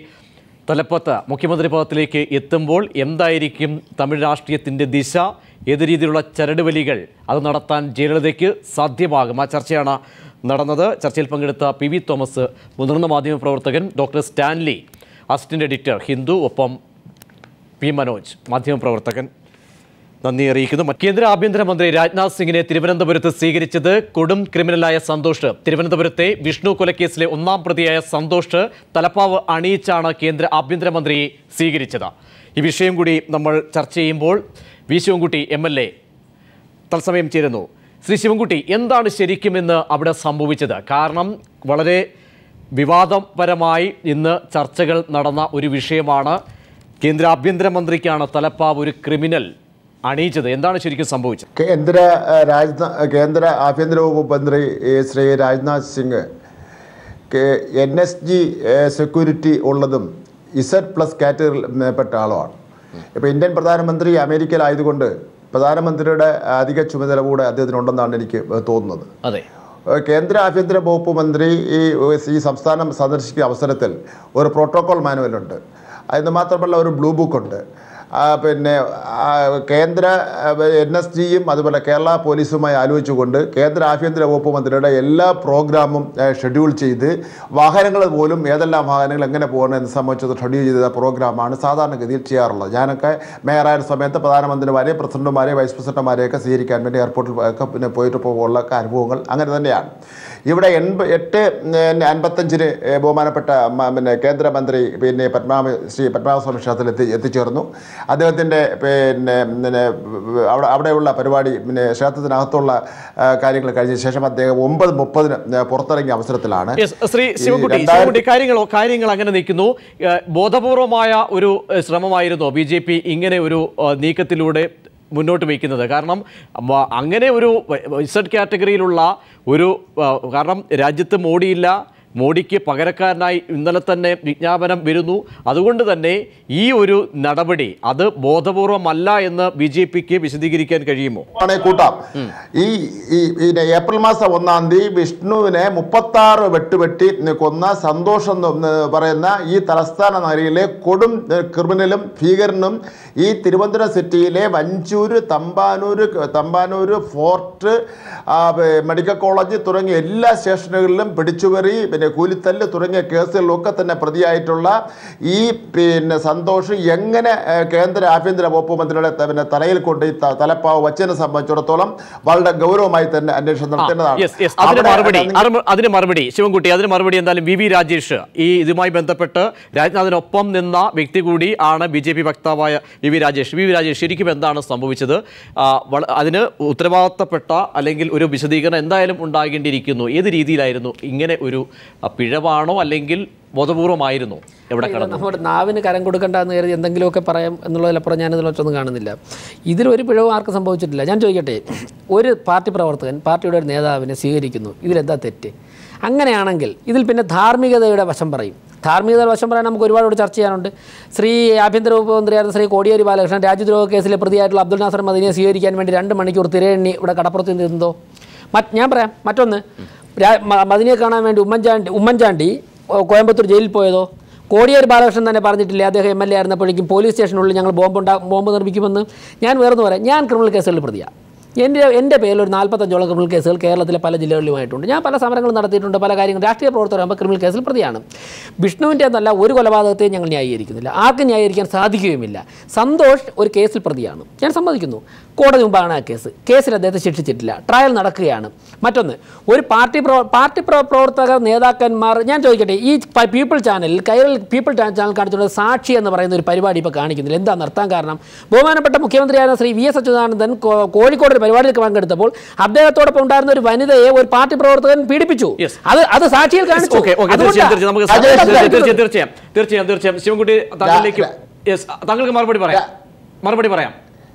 തലപ്പത്ത് മുഖ്യമന്ത്രി പദത്തിലേക്ക് എത്തുമ്പോൾ എന്തായിരിക്കും തമിഴ് രാഷ്ട്രീയത്തിൻ്റെ ദിശ, ഏത് രീതിയിലുള്ള ചരടുവലികൾ അത് നടത്താൻ ജയലളിതയ്ക്ക് സാധ്യമാകും? ആ ചർച്ചയാണ് നടന്നത്. ചർച്ചയിൽ പങ്കെടുത്ത PV തോമസ്, മുതിർന്ന മാധ്യമപ്രവർത്തകൻ doctor Stanley, assistant editor Hindu, ഒപ്പം പി മനോജ് മാധ്യമപ്രവർത്തകൻ. നന്ദി അറിയിക്കുന്നു. കേന്ദ്ര ആഭ്യന്തരമന്ത്രി രാജ്നാഥ് സിംഗിനെ തിരുവനന്തപുരത്ത് സ്വീകരിച്ചത് കൊടും ക്രിമിനലായ സന്തോഷ്. തിരുവനന്തപുരത്തെ വിഷ്ണു കൊലക്കേസിലെ 1-ാം പ്രതിയായ സന്തോഷ് തലപ്പാവ് അണിയിച്ചാണ് കേന്ദ്ര ആഭ്യന്തരമന്ത്രിയെ സ്വീകരിച്ചത്. ഈ വിഷയം കൂടി നമ്മൾ ചർച്ച ചെയ്യുമ്പോൾ വി ശിവൻകുട്ടി MLA തത്സമയം ചേരുന്നു. ശ്രീ ശിവൻകുട്ടി, എന്താണ് ശരിക്കുമെന്ന് അവിടെ സംഭവിച്ചത്? കാരണം വളരെ വിവാദപരമായി ഇന്ന് ചർച്ചകൾ നടന്ന ഒരു വിഷയമാണ്. കേന്ദ്ര ആഭ്യന്തരമന്ത്രിക്കാണ് തലപ്പാവ് ഒരു ക്രിമിനൽ അണിയിച്ചത്. എന്താണ് ശരിക്കും സംഭവിച്ചത്? കേന്ദ്ര ആഭ്യന്തര വകുപ്പ് മന്ത്രി ശ്രീ രാജ്നാഥ് സിംഗ് NSG സെക്യൂരിറ്റി ഉള്ളതും Z+ കാറ്റഗറിയിൽപ്പെട്ട ആളുമാണ്. ഇപ്പോൾ ഇന്ത്യൻ പ്രധാനമന്ത്രി അമേരിക്കയിലായതുകൊണ്ട് പ്രധാനമന്ത്രിയുടെ അധിക ചുമതല കൂടെ അദ്ദേഹത്തിനുണ്ടെന്നാണ് എനിക്ക് തോന്നുന്നത്. അതെ, കേന്ദ്ര ആഭ്യന്തര വകുപ്പ് മന്ത്രി ഈ സംസ്ഥാനം സന്ദർശിക്കുന്ന അവസരത്തിൽ ഒരു പ്രോട്ടോകോൾ മാനുവലുണ്ട്. അതിന് മാത്രമല്ല ഒരു ബ്ലൂ ബുക്കുണ്ട്. പിന്നെ കേന്ദ്ര NSGയും അതുപോലെ കേരള പോലീസുമായി ആലോചിച്ചുകൊണ്ട് കേന്ദ്ര ആഭ്യന്തര വകുപ്പ് മന്ത്രിയുടെ എല്ലാ പ്രോഗ്രാമും ഷെഡ്യൂൾ ചെയ്ത് വാഹനങ്ങൾ പോലും ഏതെല്ലാം വാഹനങ്ങൾ എങ്ങനെ പോകണം എന്ന് സംബന്ധിച്ചത് ഷെഡ്യൂൾ ചെയ്ത പ്രോഗ്രാമാണ് സാധാരണഗതിയിൽ ചെയ്യാറുള്ളത്. ഞാനൊക്കെ മേയറായ സമയത്ത് പ്രധാനമന്ത്രിമാരെയും പ്രസിഡന്റുമാരെയും വൈസ് പ്രസിഡന്റുമാരെയൊക്കെ സ്വീകരിക്കാൻ വേണ്ടി എയർപോർട്ടിൽ ഒക്കെ പിന്നെ പോയിട്ട് പോകുള്ള അനുഭവങ്ങൾ അങ്ങനെ തന്നെയാണ്. ഇവിടെ 8:55 ബഹുമാനപ്പെട്ട പിന്നെ കേന്ദ്രമന്ത്രി പിന്നെ ശ്രീ പത്മനാഭസ്വാമി ക്ഷേത്രത്തിൽ എത്തിച്ചേർന്നു. അദ്ദേഹത്തിൻ്റെ പിന്നെ അവിടെയുള്ള പരിപാടി പിന്നെ ക്ഷേത്രത്തിനകത്തുള്ള കാര്യങ്ങൾ കഴിഞ്ഞ ശേഷം അദ്ദേഹം 9:30 പുറത്തിറങ്ങിയ അവസരത്തിലാണ്. ശ്രീ ശിവൻകുട്ടി, കാര്യങ്ങൾ അങ്ങനെ നിൽക്കുന്നു. ബോധപൂർവമായ ഒരു ശ്രമമായിരുന്നു BJP ഇങ്ങനെ ഒരു നീക്കത്തിലൂടെ മുന്നോട്ട് വയ്ക്കുന്നത്. കാരണം അങ്ങനെ ഒരു Z കാറ്റഗറിയിലുള്ള ഒരു കാരണം രാജ്യത്ത് മോഡിയില്ല, മോഡിക്ക് പകരക്കാരനായി ഇന്നലെ തന്നെ വിജ്ഞാപനം വരുന്നു. അതുകൊണ്ട് തന്നെ ഈ ഒരു നടപടി അത് ബോധപൂർവമല്ല എന്ന് BJPക്ക് വിശദീകരിക്കാൻ കഴിയുമോ? കൂട്ടാം. ഈ ഏപ്രിൽ മാസം 1-ാം തീയതി വിഷ്ണുവിനെ 36 വെട്ടുവെട്ടി കൊന്ന സന്തോഷ് എന്ന് പറയുന്ന ഈ തലസ്ഥാന നഗരിയിലെ കൊടും ക്രിമിനലും ഭീകരനും ഈ തിരുവനന്തപുരം സിറ്റിയിലെ Vanchiyoor, Thampanoor, fort, medical college തുടങ്ങിയ എല്ലാ സ്റ്റേഷനുകളിലും പിടിച്ചുപറി പിന്നെ കൂലിത്തല്ല് തുടങ്ങിയ കേസുകളിലൊക്കെ തന്നെ പ്രതിയായിട്ടുള്ള ഈ പിന്നെ സന്തോഷ് എങ്ങനെ കേന്ദ്ര ആഭ്യന്തര വകുപ്പ് മന്ത്രിയുടെ പിന്നെ തലയിൽ കൊണ്ട് ഈ തലപ്പാവ് വച്ചതിനെ സംബന്ധിച്ചിടത്തോളം വളരെ ഗൗരവമായി തന്നെ അന്വേഷണം നടത്തേണ്ടതാണ്. അതിന് മറുപടി ശിവൻകുട്ടി, അതിന് മറുപടി എന്തായാലും VV രാജേഷ് ഈ ഇതുമായി ബന്ധപ്പെട്ട് രാജ്നാഥിനൊപ്പം നിന്ന വ്യക്തി കൂടി ആണ് BJP വക്താവായ VV രാജേഷ്. ശരിക്കും എന്താണ് സംഭവിച്ചത്? അതിന് ഉത്തരവാദിത്തപ്പെട്ട അല്ലെങ്കിൽ ഒരു വിശദീകരണം എന്തായാലും ഉണ്ടാകേണ്ടിയിരിക്കുന്നു. ഏത് രീതിയിലായിരുന്നു? ഇങ്ങനെ ഒരു പിഴവാണോ അല്ലെങ്കിൽ ബോധപൂർവമായിരുന്നു? എവിടെ കടന്നു? നമ്മുടെ നാവിന് കരം കൊടുക്കേണ്ടെന്ന് കരുതി എന്തെങ്കിലുമൊക്കെ പറയാം എന്നുള്ളതിലപ്പുറം ഞാനിതിലൊറ്റൊന്നും കാണുന്നില്ല. ഇതിലൊരു പിഴവും ആർക്കും സംഭവിച്ചിട്ടില്ല. ഞാൻ ചോദിക്കട്ടെ, ഒരു പാർട്ടി പ്രവർത്തകൻ പാർട്ടിയുടെ ഒരു നേതാവിനെ സ്വീകരിക്കുന്നു, ഇതിലെന്താ തെറ്റ്? അങ്ങനെയാണെങ്കിൽ ഇതിൽ പിന്നെ ധാർമ്മികതയുടെ വശം പറയും. ധാർമ്മികതയുടെ വശം പറയാൻ നമുക്ക് ഒരുപാട് ചർച്ച ചെയ്യാനുണ്ട്. ശ്രീ ആഭ്യന്തര വകുപ്പ് മന്ത്രിയായിരുന്ന ശ്രീ കോടിയേരി ബാലകൃഷ്ണൻ രാജ്യദ്രോഹ കേസിലെ പ്രതിയായിട്ടുള്ള അബ്ദുൽ നാസർ മദീനിയെ സ്വീകരിക്കാൻ വേണ്ടി 2 മണിക്കൂർ തിരയെണ്ണി ഇവിടെ കടപ്പുറത്ത് നിന്നോ? ഞാൻ പറയാം. മറ്റൊന്ന്, മദീനിയെ കാണാൻ വേണ്ടി ഉമ്മൻചാണ്ടി കോയമ്പത്തൂർ ജയിലിൽ പോയതോ? കോടിയേരി ബാലകൃഷ്ണൻ തന്നെ പറഞ്ഞിട്ടില്ലേ അദ്ദേഹം MLA ആയിരുന്നപ്പോഴേക്കും പോലീസ് സ്റ്റേഷനുള്ളിൽ ഞങ്ങൾ ബോംബ് നിർമ്മിക്കുമെന്ന്? ഞാൻ വേറൊന്ന് പറയാം, ഞാൻ ക്രിമിനൽ കേസുകളിൽ പ്രതിയാണ്. എൻ്റെ പേരിൽ ഒരു 45ഓളം ക്രിമിനൽ കേസുകൾ കേരളത്തിലെ പല ജില്ലകളിലുമായിട്ടുണ്ട്. ഞാൻ പല സമരങ്ങളും നടത്തിയിട്ടുണ്ട്, പല കാര്യങ്ങൾ രാഷ്ട്രീയ പ്രവർത്തകരാകുമ്പോൾ ക്രിമിനൽ കേസിൽ പ്രതിയാണ്. വിഷ്ണുവിൻ്റെ എന്നല്ല ഒരു കൊലപാതകത്തെയും ഞങ്ങൾ ന്യായീകരിക്കുന്നില്ല, ആർക്കും ന്യായീകരിക്കാൻ സാധിക്കുകയുമില്ല. സന്തോഷ് ഒരു കേസിൽ പ്രതിയാണ്, ഞാൻ സമ്മതിക്കുന്നു. കോടതി മുമ്പാണ് ആ കേസിൽ അദ്ദേഹത്തെ ശിക്ഷിച്ചിട്ടില്ല, ട്രയൽ നടക്കുകയാണ്. മറ്റൊന്ന്, ഒരു പാർട്ടി പ്രവർത്തകർ നേതാക്കന്മാർ, ഞാൻ ചോദിക്കട്ടെ, ഈ പീപ്പിൾ ചാനലിൽ പീപ്പിൾ ചാനൽ കാണിച്ചുകൊണ്ട് സാക്ഷി എന്ന് പറയുന്ന ഒരു പരിപാടി ഇപ്പോൾ കാണിക്കുന്നില്ല. എന്താ നിർത്താൻ കാരണം? ബഹുമാനപ്പെട്ട മുഖ്യമന്ത്രിയായ ശ്രീ VS അച്യുതാനന്ദൻ കോഴിക്കോട് ഒരു പരിപാടിയിൽ പങ്കെടുത്തപ്പോൾ അദ്ദേഹത്തോടൊപ്പം ഉണ്ടായിരുന്ന ഒരു വനിതയെ ഒരു പാർട്ടി പ്രവർത്തകൻ പീഡിപ്പിച്ചു. അത് സാക്ഷിയിൽ കാണിച്ചു. തീർച്ചയായും ശിവൻകുട്ടി, താങ്കൾക്ക് മറുപടി പറയാം.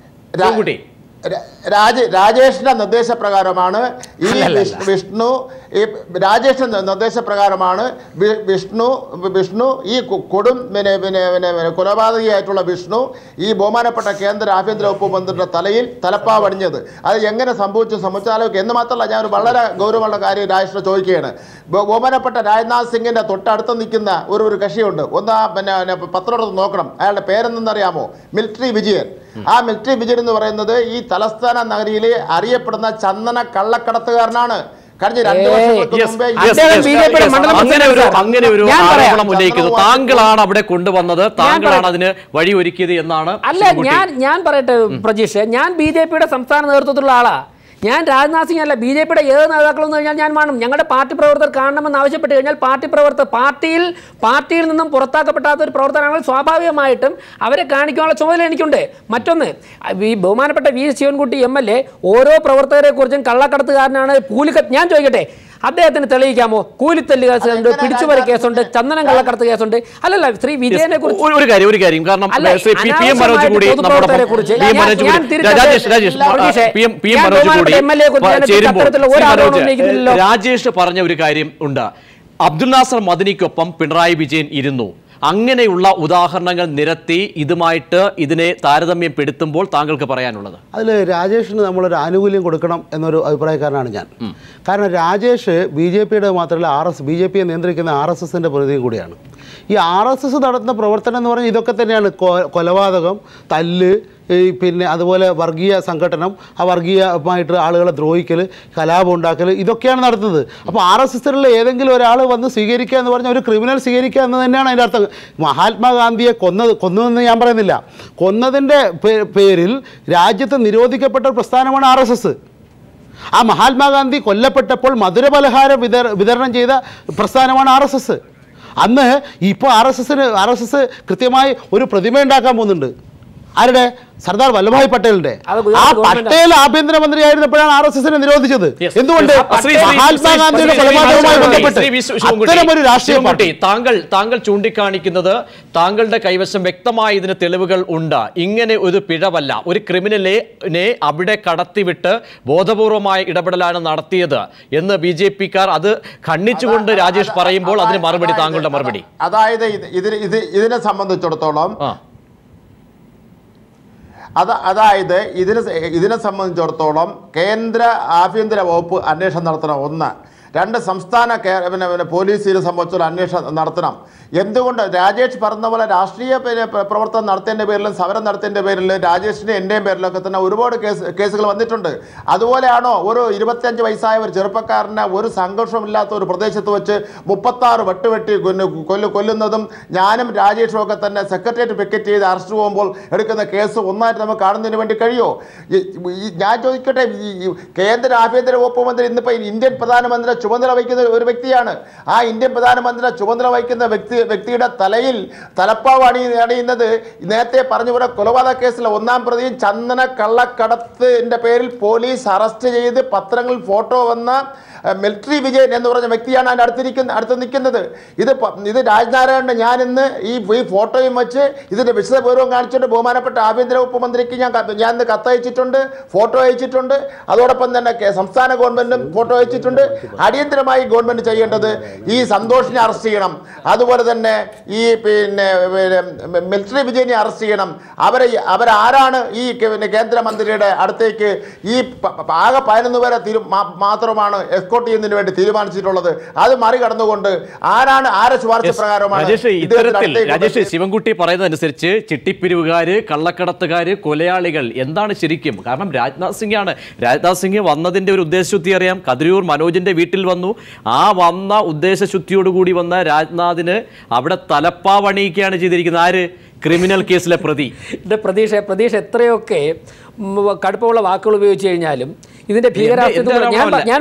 ശിവൻകുട്ടി, രാജേഷിന്റെ നിർദ്ദേശപ്രകാരമാണ് ഈ വിഷ്ണു രാജേഷിന്റെ നിർദ്ദേശപ്രകാരമാണ് വിഷ്ണു ഈ കൊടും കൊലപാതകിയായിട്ടുള്ള വിഷ്ണു ഈ ബഹുമാനപ്പെട്ട കേന്ദ്ര ആഭ്യന്തര വകുപ്പ് മന്ത്രിയുടെ തലയിൽ തലപ്പാവണിഞ്ഞത്. അത് എങ്ങനെ സംഭവിച്ചാലും എന്ന് മാത്രമല്ല, ഞാൻ ഒരു വളരെ ഗൗരവമുള്ള കാര്യം രാജേഷിനെ ചോദിക്കുകയാണ്. ബഹുമാനപ്പെട്ട രാജ്നാഥ് സിംഗിന്റെ തൊട്ടടുത്ത് നിൽക്കുന്ന ഒരു കക്ഷിയുണ്ട്, ഒന്ന് പത്രമെടുത്ത് നോക്കണം, അയാളുടെ പേരെന്തെന്നറിയാമോ? മിലിറ്ററി വിജയൻ. ആ മിലിറ്ററി വിജയൻ എന്ന് പറയുന്നത് ഈ തലസ്ഥാന നഗരിയിലെ അറിയപ്പെടുന്ന ചന്ദന കള്ളക്കടത്തുകാരനാണ്. കഴിഞ്ഞ 2 വർഷങ്ങൾക്ക് മുമ്പേ അങ്ങനെ ഒരു ആരോപണം ഉന്നയിക്കുന്നു. താങ്കളാണ് അവിടെ കൊണ്ടുവന്നത്, താങ്കളാണ് അതിന് വഴിയൊരുക്കിയത് എന്നാണ്. അല്ല, ഞാൻ പറയട്ടെ പ്രജീഷ്, ഞാൻ BJP-യുടെ സംസ്ഥാന നേതൃത്വത്തിലുള്ള ആളാ. ഞാൻ രാജ്നാഥ് സിംഗ് അല്ല. BJP-യുടെ ഏത് നേതാക്കളെന്ന് കഴിഞ്ഞാൽ ഞാൻ കാണും. ഞങ്ങളുടെ പാർട്ടി പ്രവർത്തകർ കാണണമെന്ന് ആവശ്യപ്പെട്ട് കഴിഞ്ഞാൽ പാർട്ടിയിൽ നിന്നും പുറത്താക്കപ്പെടാത്ത ഒരു പ്രവർത്തനങ്ങൾ സ്വാഭാവികമായിട്ടും അവരെ കാണിക്കാനുള്ള ചുമതല എനിക്കുണ്ട്. മറ്റൊന്ന്, ഈ ബഹുമാനപ്പെട്ട വി ശിവൻകുട്ടി MLA ഓരോ പ്രവർത്തകരെ കുറിച്ചും കള്ളക്കടത്തുകാരനാണ്, ഞാൻ ചോദിക്കട്ടെ, അദ്ദേഹത്തിന് തെളിയിക്കാമോ? കൂലിത്തല്ല് കേസുണ്ട്, പിടിച്ചുപറി കേസുണ്ട്, ചന്ദനം കള്ളക്കടത്ത് കേസുണ്ട്. അല്ലല്ല, ശ്രീ വിജയനെ കുറിച്ച് ഒരു കാര്യം കാരണം രാജേഷ് പറഞ്ഞ ഒരു കാര്യം ഉണ്ട്. അബ്ദുൽ നാസർ മദനിക്കൊപ്പം പിണറായി വിജയൻ ഇരുന്നു. അങ്ങനെയുള്ള ഉദാഹരണങ്ങൾ നിരത്തി ഇതിനെ താരതമ്യപ്പെടുത്തുമ്പോൾ താങ്കൾക്ക് പറയാനുള്ളത്? അതിൽ രാജേഷിന് നമ്മളൊരു ആനുകൂല്യം കൊടുക്കണം എന്നൊരു അഭിപ്രായക്കാരനാണ് ഞാൻ. കാരണം രാജേഷ് BJP-യുടെ മാത്രമല്ല BJP-യെ നിയന്ത്രിക്കുന്ന RSS-ന്റെ പ്രതിനിധി കൂടിയാണ്. ഈ RSS നടത്തുന്ന പ്രവർത്തനം എന്ന് പറഞ്ഞാൽ ഇതൊക്കെ തന്നെയാണ്. കൊലപാതകം, തല്ല്, പിന്നെ അതുപോലെ വർഗീയ സംഘടനം, ആ വർഗീയമായിട്ട് ആളുകളെ ദ്രോഹിക്കൽ, കലാപം ഉണ്ടാക്കൽ, ഇതൊക്കെയാണ് നടത്തുന്നത്. അപ്പോൾ RSS-ലുള്ള ഏതെങ്കിലും ഒരാൾ വന്ന് സ്വീകരിക്കുക എന്ന് പറഞ്ഞാൽ ഒരു ക്രിമിനൽ സ്വീകരിക്കുക എന്ന് തന്നെയാണ് അതിൻ്റെ അർത്ഥം. മഹാത്മാഗാന്ധിയെ കൊന്നതെന്ന് ഞാൻ പറയുന്നില്ല. കൊന്നതിൻ്റെ പേരിൽ രാജ്യത്ത് നിരോധിക്കപ്പെട്ട ഒരു പ്രസ്ഥാനമാണ് RSS. ആ മഹാത്മാഗാന്ധി കൊല്ലപ്പെട്ടപ്പോൾ മധുരപലഹാരം വിതരണം ചെയ്ത പ്രസ്ഥാനമാണ് RSS. അന്ന് ഇപ്പോൾ RSS കൃത്യമായി ഒരു പ്രതിമ ഉണ്ടാക്കാൻ പോകുന്നുണ്ട്. ആരുടെ? സർദാർ വല്ലഭായ് പട്ടേലിന്റെ. ആ പട്ടേൽ ആഭ്യന്തരമന്ത്രിയായിരുന്നപ്പോഴാണ് RSS-നെ നിരോധിച്ചത്. എന്തുകൊണ്ട്? മഹാത്മാഗാന്ധിയുടെ കൊലപാതകവുമായി ബന്ധപ്പെട്ട് അത്തരമൊരു രാഷ്ട്രീയ പാർട്ടി. താങ്കൾ ചൂണ്ടിക്കാണിക്കുന്നത് താങ്കളുടെ കൈവശം വ്യക്തമായ ഇതിന് തെളിവുകൾ ഉണ്ട്. ഇങ്ങനെ ഒരു പിഴവല്ല, ഒരു ക്രിമിനലിനെ അവിടെ കടത്തിവിട്ട് ബോധപൂർവമായ ഇടപെടലാണ് നടത്തിയത് എന്ന് BJP-ക്കാർ അത് ഖണ്ഡിച്ചുകൊണ്ട് രാജേഷ് പറയുമ്പോൾ അതിന് മറുപടി, താങ്കളുടെ മറുപടി? അതായത് ഇതിനെ സംബന്ധിച്ചിടത്തോളം ഇതിനെ സംബന്ധിച്ചിടത്തോളം കേന്ദ്ര ആഭ്യന്തര വകുപ്പ് അന്വേഷണം നടത്തണം. 1. 2, സംസ്ഥാന പോലീസിനെ സംബന്ധിച്ചുള്ള അന്വേഷണം നടത്തണം. എന്തുകൊണ്ട് രാജേഷ് പറഞ്ഞ പോലെ രാഷ്ട്രീയ പ്രവർത്തനം നടത്തിയതിൻ്റെ പേരിലും സമരം നടത്തിയതിൻ്റെ പേരിലും രാജേഷിൻ്റെ എൻ്റെയും പേരിലൊക്കെ തന്നെ ഒരുപാട് കേസുകൾ വന്നിട്ടുണ്ട്. അതുപോലെയാണോ ഒരു 25 വയസ്സായ ഒരു ചെറുപ്പക്കാരനെ ഒരു സംഘർഷമില്ലാത്ത ഒരു പ്രദേശത്ത് വെച്ച് 36 വെട്ടുവെട്ടി കൊല്ലുന്നതും ഞാനും രാജേഷും ഒക്കെ തന്നെ സെക്രട്ടേറിയറ്റ് പിക്കറ്റ് ചെയ്ത് അറസ്റ്റ് പോകുമ്പോൾ എടുക്കുന്ന കേസ് ഒന്നായിട്ട് നമുക്ക് കാണുന്നതിന് വേണ്ടി കഴിയുമോ? ഞാൻ ചോദിക്കട്ടെ, കേന്ദ്ര ആഭ്യന്തര വകുപ്പ് മന്ത്രി ഇന്നിപ്പോൾ ഇന്ത്യൻ പ്രധാനമന്ത്രി ചുമതല വഹിക്കുന്ന ഒരു വ്യക്തിയാണ്. ആ ഇന്ത്യൻ പ്രധാനമന്ത്രി ചുമതല വഹിക്കുന്ന വ്യക്തിയുടെ തലയിൽ തലപ്പാവ് അണിയുന്നത് നേരത്തെ പറഞ്ഞുകൂടെ കൊലപാതക കേസിലെ 1-ാം പ്രതി ചന്ദന കള്ളക്കടത്തിന്റെ പേരിൽ പോലീസ് അറസ്റ്റ് ചെയ്ത് പത്രങ്ങളിൽ ഫോട്ടോ വന്ന മിലിറ്ററി വിജയൻ എന്ന് പറഞ്ഞ വ്യക്തിയാണ് അതിൻ്റെ അടുത്ത് നിൽക്കുന്നത്. ഇത് രാജ്നാരായണൻ ഞാൻ ഇന്ന് ഈ ഫോട്ടോയും വെച്ച് ഇതിന്റെ വിശദപൂർവ്വം കാണിച്ചിട്ട് ബഹുമാനപ്പെട്ട ആഭ്യന്തര വകുപ്പ് മന്ത്രിക്ക് ഞാൻ ഇന്ന് കത്തയച്ചിട്ടുണ്ട്, ഫോട്ടോ അയച്ചിട്ടുണ്ട്. അതോടൊപ്പം തന്നെ സംസ്ഥാന ഗവൺമെന്റും ഫോട്ടോ അയച്ചിട്ടുണ്ട്. അടിയന്തരമായി ഗവൺമെന്റ് ചെയ്യേണ്ടത് ഈ സന്തോഷിനെ അറസ്റ്റ് ചെയ്യണം. അതുപോലെ തന്നെ ഈ മിലിറ്ററി വിജയനെ അറസ്റ്റ് ചെയ്യണം. അവരാരാണ് ഈ കേന്ദ്രമന്ത്രിയുടെ അടുത്തേക്ക് ഈ ആകെ 11 പേരെ മാത്രമാണ് എസ്കോർട്ട് ചെയ്യുന്നതിന് വേണ്ടി തീരുമാനിച്ചിട്ടുള്ളത്. അത് മറികടന്നുകൊണ്ട് ആരെ ശുപാർശ പ്രകാരമാണ് രാജേഷ് ശിവൻകുട്ടി പറയുന്നതനുസരിച്ച് ചിട്ടിപ്പിരിവുകാര്, കള്ളക്കടത്തുകാര്, കൊലയാളികൾ എന്താണ് ശരിക്കും? കാരണം രാജ്നാഥ് സിംഗ് വന്നതിന്റെ ഒരു ഉദ്ദേശശുദ്ധി അറിയാം. കതിരൂർ മനോജിന്റെ വീട്ടിൽ വന്നു. ആ വന്ന ഉദ്ദേശശുദ്ധിയോടുകൂടി വന്ന രാജ്നാഥിന് അവിടെ തലപ്പാവണിയിക്കുകയാണ് ചെയ്തിരിക്കുന്നത്. ആര്? ക്രിമിനൽ കേസിലെ പ്രതി. എൻ്റെ പ്രതീക്ഷ എത്രയൊക്കെ കടുപ്പമുള്ള വാക്കുകൾ ഉപയോഗിച്ച് കഴിഞ്ഞാലും ഇതിന്റെ ഭീകരാവസ്ഥ ഞാൻ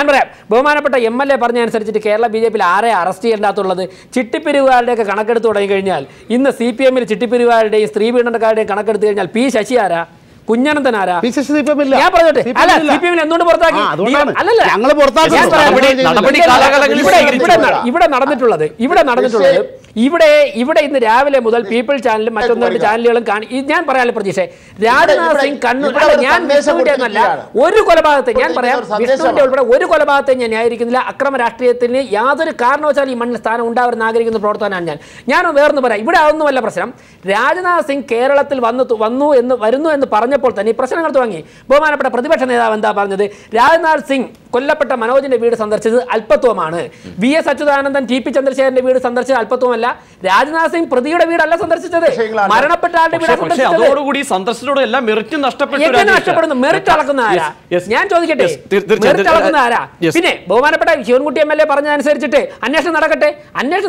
പറയാം. ബഹുമാനപ്പെട്ട MLA പറഞ്ഞതനുസരിച്ചിട്ട് കേരള BJP-യിൽ ആരെ അറസ്റ്റ് ചെയ്യേണ്ടാത്തുള്ളത്? ചിട്ടിപ്പിരിവുകാരുടെയൊക്കെ കണക്കെടുത്ത് തുടങ്ങി കഴിഞ്ഞാൽ ഇന്ന് CPM-ൽ ചിട്ടിപ്പിരിവുകാരുടെയും സ്ത്രീ പീഡനക്കാരുടെയും കണക്കെടുത്ത് കഴിഞ്ഞാൽ P. ശശി ആരാ? കുഞ്ഞനന്തൻ ആരാ? ഞാൻ പറഞ്ഞോട്ടെ, അല്ല CPM-ൽ എന്തുകൊണ്ട് പുറത്താക്കി? ഇവിടെ നടന്നിട്ടുള്ളത് ഇവിടെ ഇന്ന് രാവിലെ മുതൽ പീപ്പിൾ ചാനലും മറ്റൊന്ന് 2 ചാനലുകളും ഞാൻ പറയാനുള്ള പ്രതീക്ഷ രാജ്നാഥ് സിംഗ് ഞാൻ വിഷ്ണുവിന്റെ എന്നല്ല ഒരു കൊലപാതകത്തെ ഞാൻ പറയാം, വിഷ്ണുവിന്റെ ഉൾപ്പെടെ ഒരു കൊലപാതകത്തെ ഞാൻ ന്യായീകരിക്കുന്നില്ല. അക്രമ രാഷ്ട്രീയത്തിന് യാതൊരു കാരണവശാലും ഈ മണ്ണിൽ സ്ഥാനം ഉണ്ടാവരുന്ന ആഗ്രഹിക്കുന്ന പ്രവർത്തനമാണ് ഞാൻ വേറൊന്ന് പറയാം. ഇവിടെ അതൊന്നുമല്ല പ്രശ്നം. രാജ്നാഥ് സിംഗ് കേരളത്തിൽ വരുന്നു എന്ന് പറഞ്ഞപ്പോൾ തന്നെ ഈ പ്രശ്നങ്ങൾ തുടങ്ങി. ബഹുമാനപ്പെട്ട പ്രതിപക്ഷ നേതാവ് എന്താ പറഞ്ഞത്? രാജ്നാഥ് സിംഗ് കൊല്ലപ്പെട്ട മനോജിന്റെ വീട് സന്ദർശിച്ചത് അല്പത്വമാണ്. VS അച്യുതാനന്ദൻ TP ചന്ദ്രശേഖരന്റെ വീട് സന്ദർശിച്ചത് അല്പത്വമല്ല. രാജ്നാഥ് സിംഗ് പ്രതിയുടെ വീടല്ല സന്ദർശിച്ചത്, മരണപ്പെട്ട ആളുടെ വീട് സന്ദർശിച്ചത്. അതോടുകൂടി സന്ദർശനത്തോടെ എല്ലാം മെറിറ്റ് നഷ്ടപ്പെടുന്നു. മെറിറ്റ് അളക്കുന്ന ആരാ? ഞാൻ ചോദിക്കട്ടെ, മെറിറ്റ് അളക്കുന്ന ആരാ? പിന്നെ ബഹുമാനപ്പെട്ട ശിവൻകുട്ടി MLA പറഞ്ഞതനുസരിച്ചിട്ട് അന്വേഷണം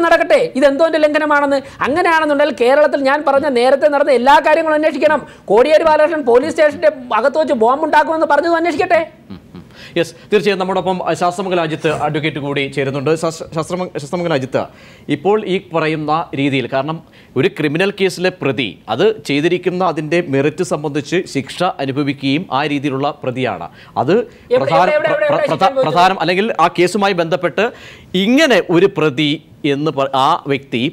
നടക്കട്ടെ. ഇത് എന്തോന്റെ ലംഘനമാണെന്ന്. അങ്ങനെയാണെന്നുണ്ടെങ്കിൽ കേരളത്തിൽ ഞാൻ പറഞ്ഞ നേരത്തെ നടന്ന എല്ലാ കാര്യങ്ങളും അന്വേഷിക്കണം. കോടിയേരി ബാലകൃഷ്ണൻ പോലീസ് സ്റ്റേഷന്റെ അകത്ത് വെച്ച് ബോംബ് ഉണ്ടാക്കുമെന്ന് പറഞ്ഞത് അന്വേഷിക്കട്ടെ. യെസ്, തീർച്ചയായും നമ്മോടൊപ്പം ശാസ്ത്രമംഗലം അജിത്ത് അഡ്വക്കേറ്റ് കൂടി ചേരുന്നുണ്ട്. ശാസ്ത്രമംഗലം അജിത്ത്, ഇപ്പോൾ ഈ പറയുന്ന രീതിയിൽ, കാരണം ഒരു ക്രിമിനൽ കേസിലെ പ്രതി അത് ചെയ്തിരിക്കുന്ന അതിൻ്റെ മെറിറ്റ് സംബന്ധിച്ച് ശിക്ഷ അനുഭവിക്കുകയും ആ രീതിയിലുള്ള പ്രതിയാണ്, അത് പ്രധാനം അല്ലെങ്കിൽ ആ കേസുമായി ബന്ധപ്പെട്ട് ഇങ്ങനെ ഒരു പ്രതി എന്ന് ആ വ്യക്തി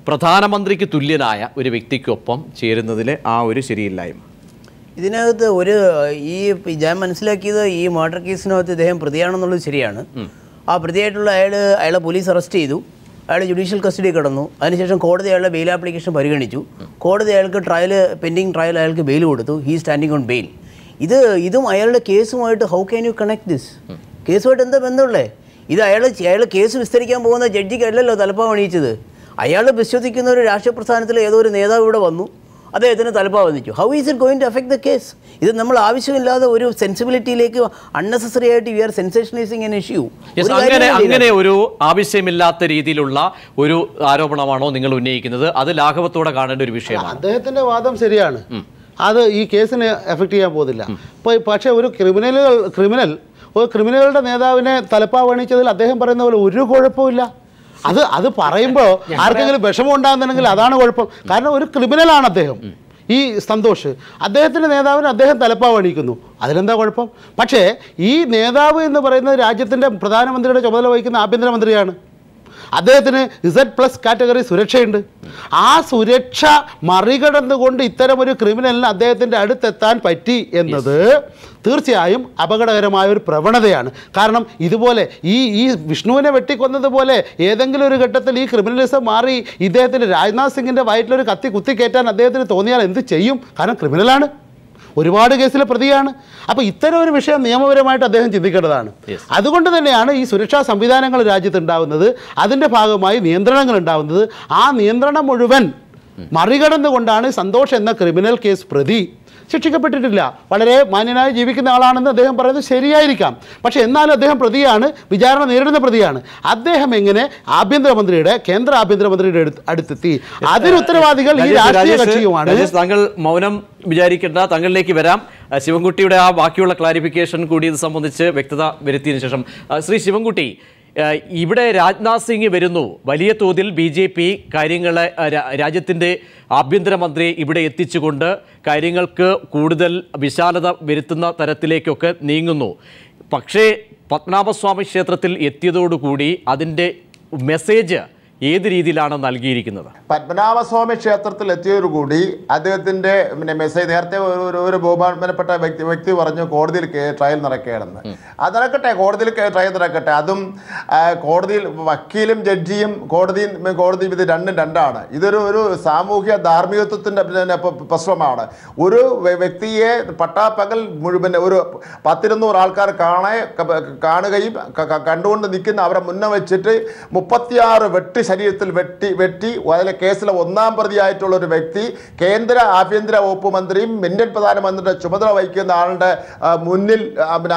പ്രധാനമന്ത്രിക്ക് തുല്യനായ ഒരു വ്യക്തിക്കൊപ്പം ചേരുന്നതിലെ ആ ഒരു ശരിയില്ലായ്മ ഇതിനകത്ത് ഞാൻ മനസ്സിലാക്കിയത് ഈ മർഡർ കേസിനകത്ത് ഇദ്ദേഹം പ്രതിയാണെന്നുള്ളത് ശരിയാണ്. ആ പ്രതിയായിട്ടുള്ള അയാളെ പോലീസ് അറസ്റ്റ് ചെയ്തു, അയാൾ ജുഡീഷ്യൽ കസ്റ്റഡി കിടന്നു. അതിനുശേഷം കോടതി അയാളുടെ ബെയിൽ ആപ്ലിക്കേഷൻ പരിഗണിച്ചു. കോടതി അയാൾക്ക് പെൻഡിങ് ട്രയൽ അയാൾക്ക് ബെയിൽ കൊടുത്തു. He standing on bail. ഇതും അയാളുടെ കേസുമായിട്ട് how can you connect this? കേസുമായിട്ട് എന്താ ബന്ധമുള്ളേ? ഇത് അയാൾ കേസ് വിസ്തരിക്കാൻ പോകുന്ന ജഡ്ജിക്കല്ലല്ലോ തലപ്പാവ് അണിയിച്ചത്. അയാൾ വിശ്വസിക്കുന്ന ഒരു രാഷ്ട്രീയ പ്രസ്ഥാനത്തിലെ ഏതോ ഒരു നേതാവ് ഇവിടെ വന്നു, അദ്ദേഹത്തിന് തലപ്പാവ് വന്നിച്ചു. How is it going to affect the case? ഇത് നമ്മൾ ആവശ്യമില്ലാതെ ഒരു സെൻസിബിലിറ്റിയിലേക്ക് അൺനെസസറി ആയിട്ട് we are sensationalising an issue. അങ്ങനെ ഒരു ആവശ്യമില്ലാത്ത രീതിയിലുള്ള ഒരു ആരോപണമാണോ നിങ്ങൾ ഉന്നയിക്കുന്നത്? അത് ലാഘവത്തോടെ കാണേണ്ട ഒരു വിഷയമാണ്. അദ്ദേഹത്തിന്റെ വാദം ശരിയാണ്, അത് ഈ കേസിന് എഫക്ട് ചെയ്യാൻ പോകുന്നില്ല. പക്ഷേ ഒരു ക്രിമിനലുകളുടെ നേതാവിനെ തലപ്പാവ് അണിയിച്ചതിൽ അദ്ദേഹം പറയുന്ന പോലെ ഒരു കുഴപ്പമില്ല. അത് പറയുമ്പോൾ ആർക്കെങ്കിലും വിഷമം ഉണ്ടാകുന്നുണ്ടെങ്കിൽ അതാണ് കുഴപ്പം. കാരണം ഒരു ക്രിമിനലാണ് അദ്ദേഹം, ഈ സന്തോഷ്. അദ്ദേഹത്തിൻ്റെ നേതാവിന് അദ്ദേഹം തലപ്പാവ് അണിയിക്കുന്നു, അതിലെന്താ കുഴപ്പം? പക്ഷേ ഈ നേതാവ് എന്ന് പറയുന്നത് രാജ്യത്തിൻ്റെ പ്രധാനമന്ത്രിയുടെ ചുമതല വഹിക്കുന്ന ആഭ്യന്തരമന്ത്രിയാണ്. അദ്ദേഹത്തിന് Z+ കാറ്റഗറി സുരക്ഷയുണ്ട്. ആ സുരക്ഷ മറികടന്നുകൊണ്ട് ഇത്തരമൊരു ക്രിമിനലിന് അദ്ദേഹത്തിൻ്റെ അടുത്തെത്താൻ പറ്റി എന്നത് തീർച്ചയായും അപകടകരമായ ഒരു പ്രവണതയാണ്. കാരണം ഇതുപോലെ ഈ വിഷ്ണുവിനെ വെട്ടിക്കൊന്നതുപോലെ ഏതെങ്കിലും ഒരു ഘട്ടത്തിൽ ഈ ക്രിമിനലിസം മാറി ഇദ്ദേഹത്തിൻ്റെ രാജ്നാഥ് സിംഗിൻ്റെ വയറ്റിലൊരു കത്തി കുത്തിക്കയറ്റാൻ അദ്ദേഹത്തിന് തോന്നിയാൽ എന്ത് ചെയ്യും? കാരണം ക്രിമിനലാണ്, ഒരുപാട് കേസിലെ പ്രതിയാണ്. അപ്പോൾ ഇത്തരം ഒരു വിഷയം നിയമപരമായിട്ട് അദ്ദേഹം ചിന്തിക്കേണ്ടതാണ്. അതുകൊണ്ട് തന്നെയാണ് ഈ സുരക്ഷാ സംവിധാനങ്ങൾ രാജ്യത്ത് ഉണ്ടാകുന്നത്, അതിൻ്റെ ഭാഗമായി നിയന്ത്രണങ്ങൾ ഉണ്ടാകുന്നത്. ആ നിയന്ത്രണം മുഴുവൻ മറികടന്നുകൊണ്ടാണ് സന്തോഷ് എന്ന ക്രിമിനൽ കേസ് പ്രതി ശിക്ഷിക്കപ്പെട്ടിട്ടില്ല. വളരെ മാന്യനായി ജീവിക്കുന്ന ആളാണെന്ന് അദ്ദേഹം പറയുന്നത് ശരിയായിരിക്കാം. പക്ഷേ എന്നാലും അദ്ദേഹം പ്രതിയാണ്, വിചാരണ നേരിടുന്ന പ്രതിയാണ്. അദ്ദേഹം എങ്ങനെ കേന്ദ്ര ആഭ്യന്തരമന്ത്രിയുടെ അടുത്തെത്തി? അതിന് ഉത്തരവാദികൾ ഈ രാഷ്ട്രീയ കക്ഷിയുമാണ്. താങ്കൾ മൗനം വിചാരിക്കേണ്ട, താങ്കളിലേക്ക് വരാം. ശിവൻകുട്ടിയുടെ ആ ബാക്കിയുള്ള ക്ലാരിഫിക്കേഷൻ കൂടി ഇത് സംബന്ധിച്ച് വ്യക്തത വരുത്തിയതിനു ശേഷം ശ്രീ ശിവൻകുട്ടി, ഇവിടെ രാജ്നാഥ് സിംഗ് വരുന്നു, വലിയ തോതിൽ BJP കാര്യങ്ങളെ രാജ്യത്തിൻ്റെ ആഭ്യന്തരമന്ത്രി ഇവിടെ എത്തിച്ചുകൊണ്ട് കാര്യങ്ങൾക്ക് കൂടുതൽ വിശാലത വരുത്തുന്ന തരത്തിലേക്കൊക്കെ നീങ്ങുന്നു. പക്ഷേ പത്മനാഭസ്വാമി ക്ഷേത്രത്തിൽ എത്തിയതോടുകൂടി അതിൻ്റെ മെസ്സേജ് ഏത് രീതിയിലാണ് നൽകിയിരിക്കുന്നത്? പത്മനാഭസ്വാമി ക്ഷേത്രത്തിൽ എത്തിയതോടുകൂടി അദ്ദേഹത്തിൻ്റെ മെസ്സേജ്, നേരത്തെ ഒരു ബഹുമാനപ്പെട്ട വ്യക്തി പറഞ്ഞു കോടതിയിൽ ട്രയൽ നടക്കുകയാണെന്ന്. അത് നടക്കട്ടെ, കോടതിയിൽ ട്രയൽ നടക്കട്ടെ. അതും കോടതിയിൽ വക്കീലും ജഡ്ജിയും കോടതി ഇത് രണ്ടാണ്. ഇതൊരു സാമൂഹ്യ ധാർമ്മികത്വത്തിൻ്റെ പ്രശ്നമാണ്. ഒരു വ്യക്തിയെ പട്ടാപ്പകൽ മുഴുവൻ ഒരു 10-200 ആൾക്കാർ കാണുകയും കണ്ടുകൊണ്ട് നിൽക്കുന്ന അവരെ മുന്നേ വെച്ചിട്ട് 36 ശരീരത്തിൽ വെട്ടി അതിലെ കേസിലെ 1-ാം പ്രതിയായിട്ടുള്ള ഒരു വ്യക്തി കേന്ദ്ര ആഭ്യന്തര വകുപ്പ് മന്ത്രിയും ഇന്ത്യൻ പ്രധാനമന്ത്രിയുടെ ചുമതല വഹിക്കുന്ന ആളുടെ മുന്നിൽ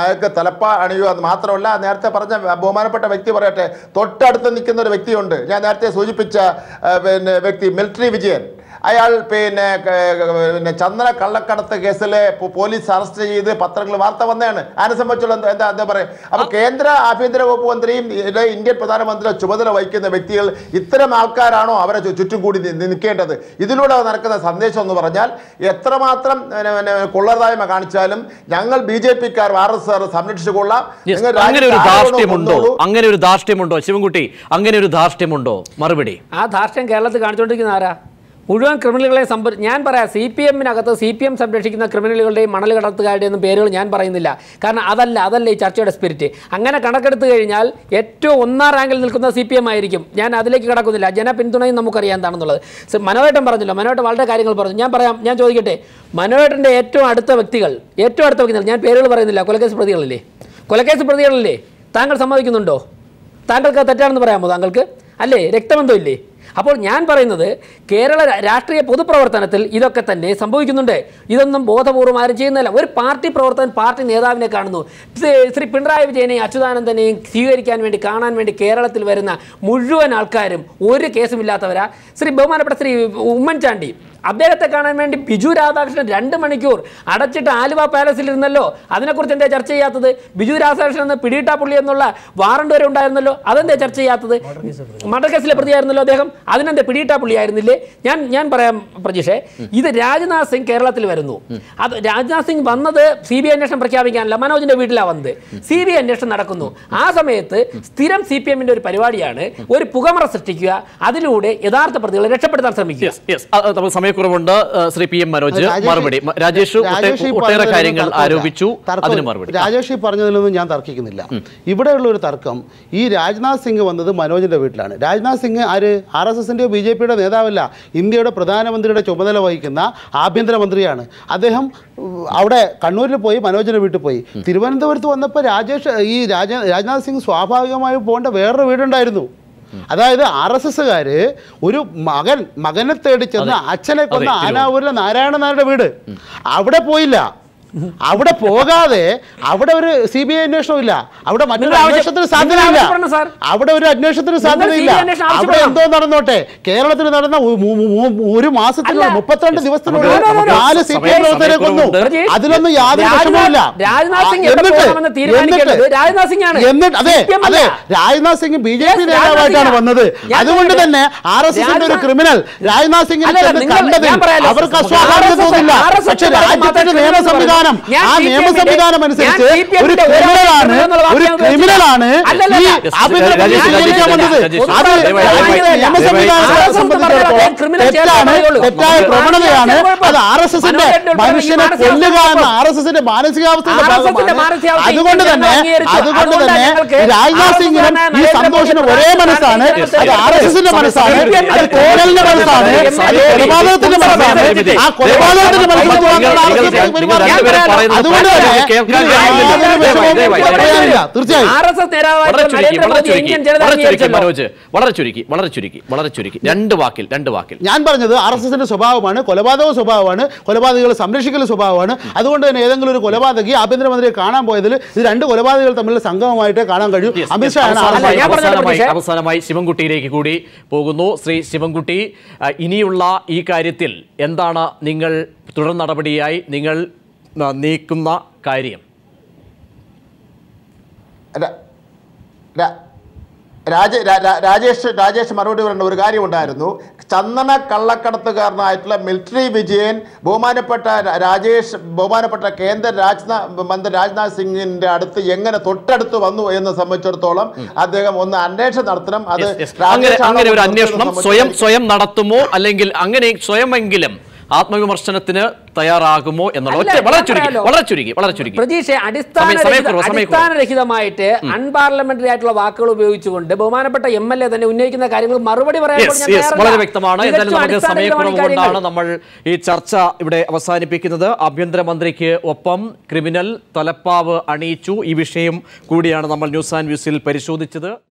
അയാൾക്ക് തലപ്പാ അണിയുക എന്ന് മാത്രമല്ല, നേരത്തെ പറഞ്ഞ ബഹുമാനപ്പെട്ട വ്യക്തി പറയട്ടെ, തൊട്ടടുത്ത് നിൽക്കുന്ന ഒരു വ്യക്തിയുണ്ട്, ഞാൻ നേരത്തെ സൂചിപ്പിച്ച വ്യക്തി മിലിറ്ററി വിജയൻ. അയാൾ ചന്ദന കള്ളക്കടത്ത് കേസിലെ പോലീസ് അറസ്റ്റ് ചെയ്ത് പത്രങ്ങൾ വാർത്ത വന്നതാണ്. അതിനെ സംബന്ധിച്ചുള്ള എന്താ പറയുക? അപ്പോൾ കേന്ദ്ര ആഭ്യന്തര വകുപ്പ് മന്ത്രിയും ഇന്ത്യൻ പ്രധാനമന്ത്രിയുടെ ചുമതല വഹിക്കുന്ന വ്യക്തികൾ ഇത്തരം ആൾക്കാരാണോ അവരെ ചുറ്റും കൂടി നിൽക്കേണ്ടത്? ഇതിലൂടെ നടക്കുന്ന സന്ദേശം എന്ന് പറഞ്ഞാൽ എത്രമാത്രം കൊള്ളതായ്മ കാണിച്ചാലും ഞങ്ങൾ BJP-ക്കാർ RSS സംരക്ഷിച്ചുകൊള്ളാം. അങ്ങനെ ഒരു ധാർഷ്ട്യമുണ്ടോ ശിവൻകുട്ടി? അങ്ങനെ ഒരു ധാർഷ്ട്യമുണ്ടോ? മറുപടി. ആ ധാർഷ്ട്യം കേരളത്തിൽ കാണിച്ചുകൊണ്ടിരിക്കുന്ന ആരാ? മുഴുവൻ ക്രിമിനലുകളെ ഞാൻ പറയാം, CPM-നകത്ത് CPM സംരക്ഷിക്കുന്ന ക്രിമിനലുകളുടെയും മണൽ കടത്തുകാരുടെയും പേരുകൾ ഞാൻ പറയുന്നില്ല. കാരണം അതല്ല ഈ ചർച്ചയുടെ സ്പിരിറ്റ്. അങ്ങനെ കണക്കെടുത്ത് കഴിഞ്ഞാൽ ഏറ്റവും 1-ാം റാങ്കിൽ നിൽക്കുന്ന CPM ആയിരിക്കും. ഞാൻ അതിലേക്ക് കടക്കുന്നില്ല. ജനപിന്തുണയും നമുക്കറിയാം എന്താണെന്നുള്ളത്. മനോഹരൻ പറഞ്ഞല്ലോ, മനോഹരൻ വളരെ കാര്യങ്ങൾ പറഞ്ഞു. ഞാൻ ചോദിക്കട്ടെ, മനോഹരൻ്റെ ഏറ്റവും അടുത്ത വ്യക്തികൾ, ഞാൻ പേരുകൾ പറയുന്നില്ല, കൊലക്കേസ് പ്രതികളില്ലേ? കൊലക്കേസ് പ്രതികളല്ലേ? താങ്കൾ സമ്മതിക്കുന്നുണ്ടോ? താങ്കൾക്ക് തെറ്റാണെന്ന് പറയാമോ? താങ്കൾക്ക് അല്ലേ? രക്തബന്ധമില്ലേ? അപ്പോൾ ഞാൻ പറയുന്നത് കേരള രാഷ്ട്രീയ പൊതുപ്രവർത്തനത്തിൽ ഇതൊക്കെ തന്നെ സംഭവിക്കുന്നുണ്ട്. ഇതൊന്നും ബോധപൂർവ്വം ആരും ചെയ്യുന്നില്ല. ഒരു പാർട്ടി പ്രവർത്തകൻ പാർട്ടി നേതാവിനെ കാണുന്നു. ശ്രീ പിണറായി വിജയനെയും അച്യുതാനന്ദനെയും സ്വീകരിക്കാൻ വേണ്ടി കാണാൻ വേണ്ടി കേരളത്തിൽ വരുന്ന മുഴുവൻ ആൾക്കാരും ഒരു കേസുമില്ലാത്തവരാ. ബഹുമാനപ്പെട്ട ശ്രീ ഉമ്മൻചാണ്ടി അദ്ദേഹത്തെ കാണാൻ വേണ്ടി ബിജു രാധാകൃഷ്ണൻ 2 മണിക്കൂർ അടച്ചിട്ട് ആലുവ പാലസിൽ ഇരുന്നല്ലോ. അതിനെക്കുറിച്ച് എന്താ ചർച്ച ചെയ്യാത്തത്? ബിജു രാധാകൃഷ്ണൻ എന്ന് പിടിയിട്ടാപ്പുള്ളി എന്നുള്ള വാറണ്ട് വരെ ഉണ്ടായിരുന്നല്ലോ, അതെന്താ ചർച്ച ചെയ്യാത്തത്? മർഡർ കേസിലെ പ്രതിയായിരുന്നല്ലോ അദ്ദേഹം, അതിനെന്താ പിടിയിട്ടാപ്പുള്ളി ആയിരുന്നില്ലേ? ഞാൻ പറയാം പ്രജീഷേ, ഇത് രാജ്നാഥ് സിംഗ് കേരളത്തിൽ വരുന്നു. അത് രാജ്നാഥ് സിംഗ് വന്നത് CBI അന്വേഷണം പ്രഖ്യാപിക്കാനല്ല, മനോജിന്റെ വീട്ടിലാണ് വന്നത്. CBI അന്വേഷണം നടക്കുന്നു. ആ സമയത്ത് സ്ഥിരം CPM-ന്റെ ഒരു പരിപാടിയാണ് ഒരു പുകമറ സൃഷ്ടിക്കുക, അതിലൂടെ യഥാർത്ഥ പ്രതികളെ രക്ഷപ്പെടുത്താൻ ശ്രമിക്കുക. കുറവുണ്ട്. ശ്രീ PM മനോജ് മറുപടി. രാജേഷ് ഒട്ടേറെ കാര്യങ്ങൾ ആരോപിച്ചു, അതിന് മറുപടി. രാജേഷ് പറഞ്ഞതിലൊന്നും ഞാൻ തർക്കിക്കുന്നില്ല. ഇവിടെയുള്ള ഒരു തർക്കം, ഈ രാജ്നാഥ് സിംഗ് വന്നത് മനോജിന്റെ വീട്ടിലാണ്. രാജ്നാഥ് സിംഗ് ആര്? RSSന്റെയോ BJPയുടെ നേതാവല്ല, ഇന്ത്യയുടെ പ്രധാനമന്ത്രിയുടെ ചുമതല വഹിക്കുന്ന ആഭ്യന്തരമന്ത്രിയാണ്. അദ്ദേഹം അവിടെ കണ്ണൂരിൽ പോയി, മനോജിന്റെ വീട്ടിൽ പോയി. തിരുവനന്തപുരത്ത് വന്നപ്പോൾ രാജ്നാഥ് സിംഗ് സ്വാഭാവികമായി പോകേണ്ട വേറൊരു വീടുണ്ടായിരുന്നു. അതായത് RSSകാര് ഒരു മകനെ തേടി ചെന്ന് അച്ഛനെ കൊന്ന ആനാവൂരിലെ നാരായണ നായരുടെ വീട്, അവിടെ പോയില്ല. അവിടെ പോകാതെ അവിടെ ഒരു CBI അന്വേഷണം ഇല്ല, അവിടെ മറ്റൊരു അന്വേഷണത്തിന് സാധ്യതയില്ല, അവിടെ ഒരു അന്വേഷണത്തിന് സാധ്യതയില്ല. അവിടെ എന്തോ നടന്നോട്ടെ. കേരളത്തിൽ നടന്ന 1 മാസത്തിനുള്ള 32 ദിവസത്തിനുള്ളിൽ 4 CPM പ്രവർത്തകരെ കൊന്നു. അതിലൊന്നും യാതൊരു വിഷമവുമില്ല. എന്നിട്ട് അതെ രാജ്നാഥ് സിംഗ് BJP നേതാവായിട്ടാണ് വന്നത്. അതുകൊണ്ട് തന്നെ RSSന്റെ ഒരു ക്രിമിനൽ രാജ്നാഥ് സിംഗിനെ കണ്ടതിൽ അവർക്ക് അസ്വാഭാവികത തോന്നില്ല. പക്ഷെ രാജ്യത്തിന്റെ നിയമ സംവിധാനം, ആ നിയമ സംവിധാനം അനുസരിച്ച് ഒരു ക്രിമിനലാണ് ഈ ആഭ്യന്തരമന്ത്രി സ്വീകരിക്കാൻ വന്നത്. അത് നിയമ സംവിധാനത്തെ സംബന്ധിച്ചിടത്തോളം തെറ്റായ പ്രവണതയാണ്. അത് RSSന്റെ മനുഷ്യനെ കൊല്ലുക എന്ന RSSന്റെ മാനസികാവസ്ഥയുടെ ഭാഗമാണ്. അതുകൊണ്ട് തന്നെ രാജ്നാഥ് സിംഗിനും ഈ സന്തോഷിനും ഒരേ മനസ്സാണ്. അത് RSSന്റെ മനസ്സാണ്, അത് കോടലിന്റെ മനസ്സാണ്, അത് കൊലപാതകത്തിന്റെ മനസ്സാണ്. ആ കൊലപാതകത്തിന്റെ മനസ്സാണ്. അതുകൊണ്ട് വളരെ ചുരുക്കി 2 വാക്കിൽ ഞാൻ പറഞ്ഞത് RSSന്റെ സ്വഭാവമാണ്, കൊലപാതക സ്വഭാവമാണ്, കൊലപാതകങ്ങളെ സംരക്ഷിക്കൽ സ്വഭാവമാണ്. അതുകൊണ്ട് തന്നെ ഏതെങ്കിലും ഒരു കൊലപാതകി ആഭ്യന്തരമന്ത്രിയെ കാണാൻ പോയതിൽ ഇത് 2 കൊലപാതകങ്ങൾ തമ്മിലുള്ള സംഗമമായിട്ട് കാണാൻ കഴിയും. അവസാനമായി ശിവൻകുട്ടിയിലേക്ക് കൂടി പോകുന്നു. ശ്രീ ശിവൻകുട്ടി, ഇനിയുള്ള ഈ കാര്യത്തിൽ എന്താണ് നിങ്ങൾ തുടർ നടപടിയായി നിങ്ങൾ നീക്കുന്ന കാര്യം? രാജേഷ് മറുപടി പറയേണ്ട ഒരു കാര്യമുണ്ടായിരുന്നു. ചന്ദന കള്ളക്കടത്തുകാരനായിട്ടുള്ള മിലിറ്ററി വിജയൻ ബഹുമാനപ്പെട്ട കേന്ദ്ര മന്ത്രി രാജ്നാഥ് സിംഗിന്റെ അടുത്ത് എങ്ങനെ തൊട്ടടുത്ത് വന്നു എന്ന് സംബന്ധിച്ചിടത്തോളം അദ്ദേഹം ഒന്ന് അന്വേഷണം നടത്തണം. അത് അങ്ങനെ ഒരു അന്വേഷണം സ്വയം നടത്തുമോ, അല്ലെങ്കിൽ അങ്ങനെ സ്വയമെങ്കിലും ആത്മവിമർശനത്തിന് തയ്യാറാകുമോ എന്നുള്ളത് വളരെ ചുരുക്കി പ്രതീക്ഷ അടിസ്ഥാനരഹിതമായിട്ട് അൺപാർലമെന്ററി ആയിട്ടുള്ള വാക്കുകൾ ഉപയോഗിച്ചുകൊണ്ട് ബഹുമാനപ്പെട്ട MLA തന്നെ ഉന്നയിക്കുന്ന കാര്യങ്ങൾ മറുപടി വളരെ വ്യക്തമാണ്. എന്തായാലും നമുക്ക് സമയക്കുറവുകൊണ്ടാണ് നമ്മൾ ഈ ചർച്ച ഇവിടെ അവസാനിപ്പിക്കുന്നത്. ആഭ്യന്തരമന്ത്രിക്ക് ഒപ്പം ക്രിമിനൽ തലപ്പാവ് അണിയിച്ചു. ഈ വിഷയം കൂടിയാണ് നമ്മൾ ന്യൂസ് ആൻഡ് വ്യൂസിൽ പരിശോധിച്ചത്.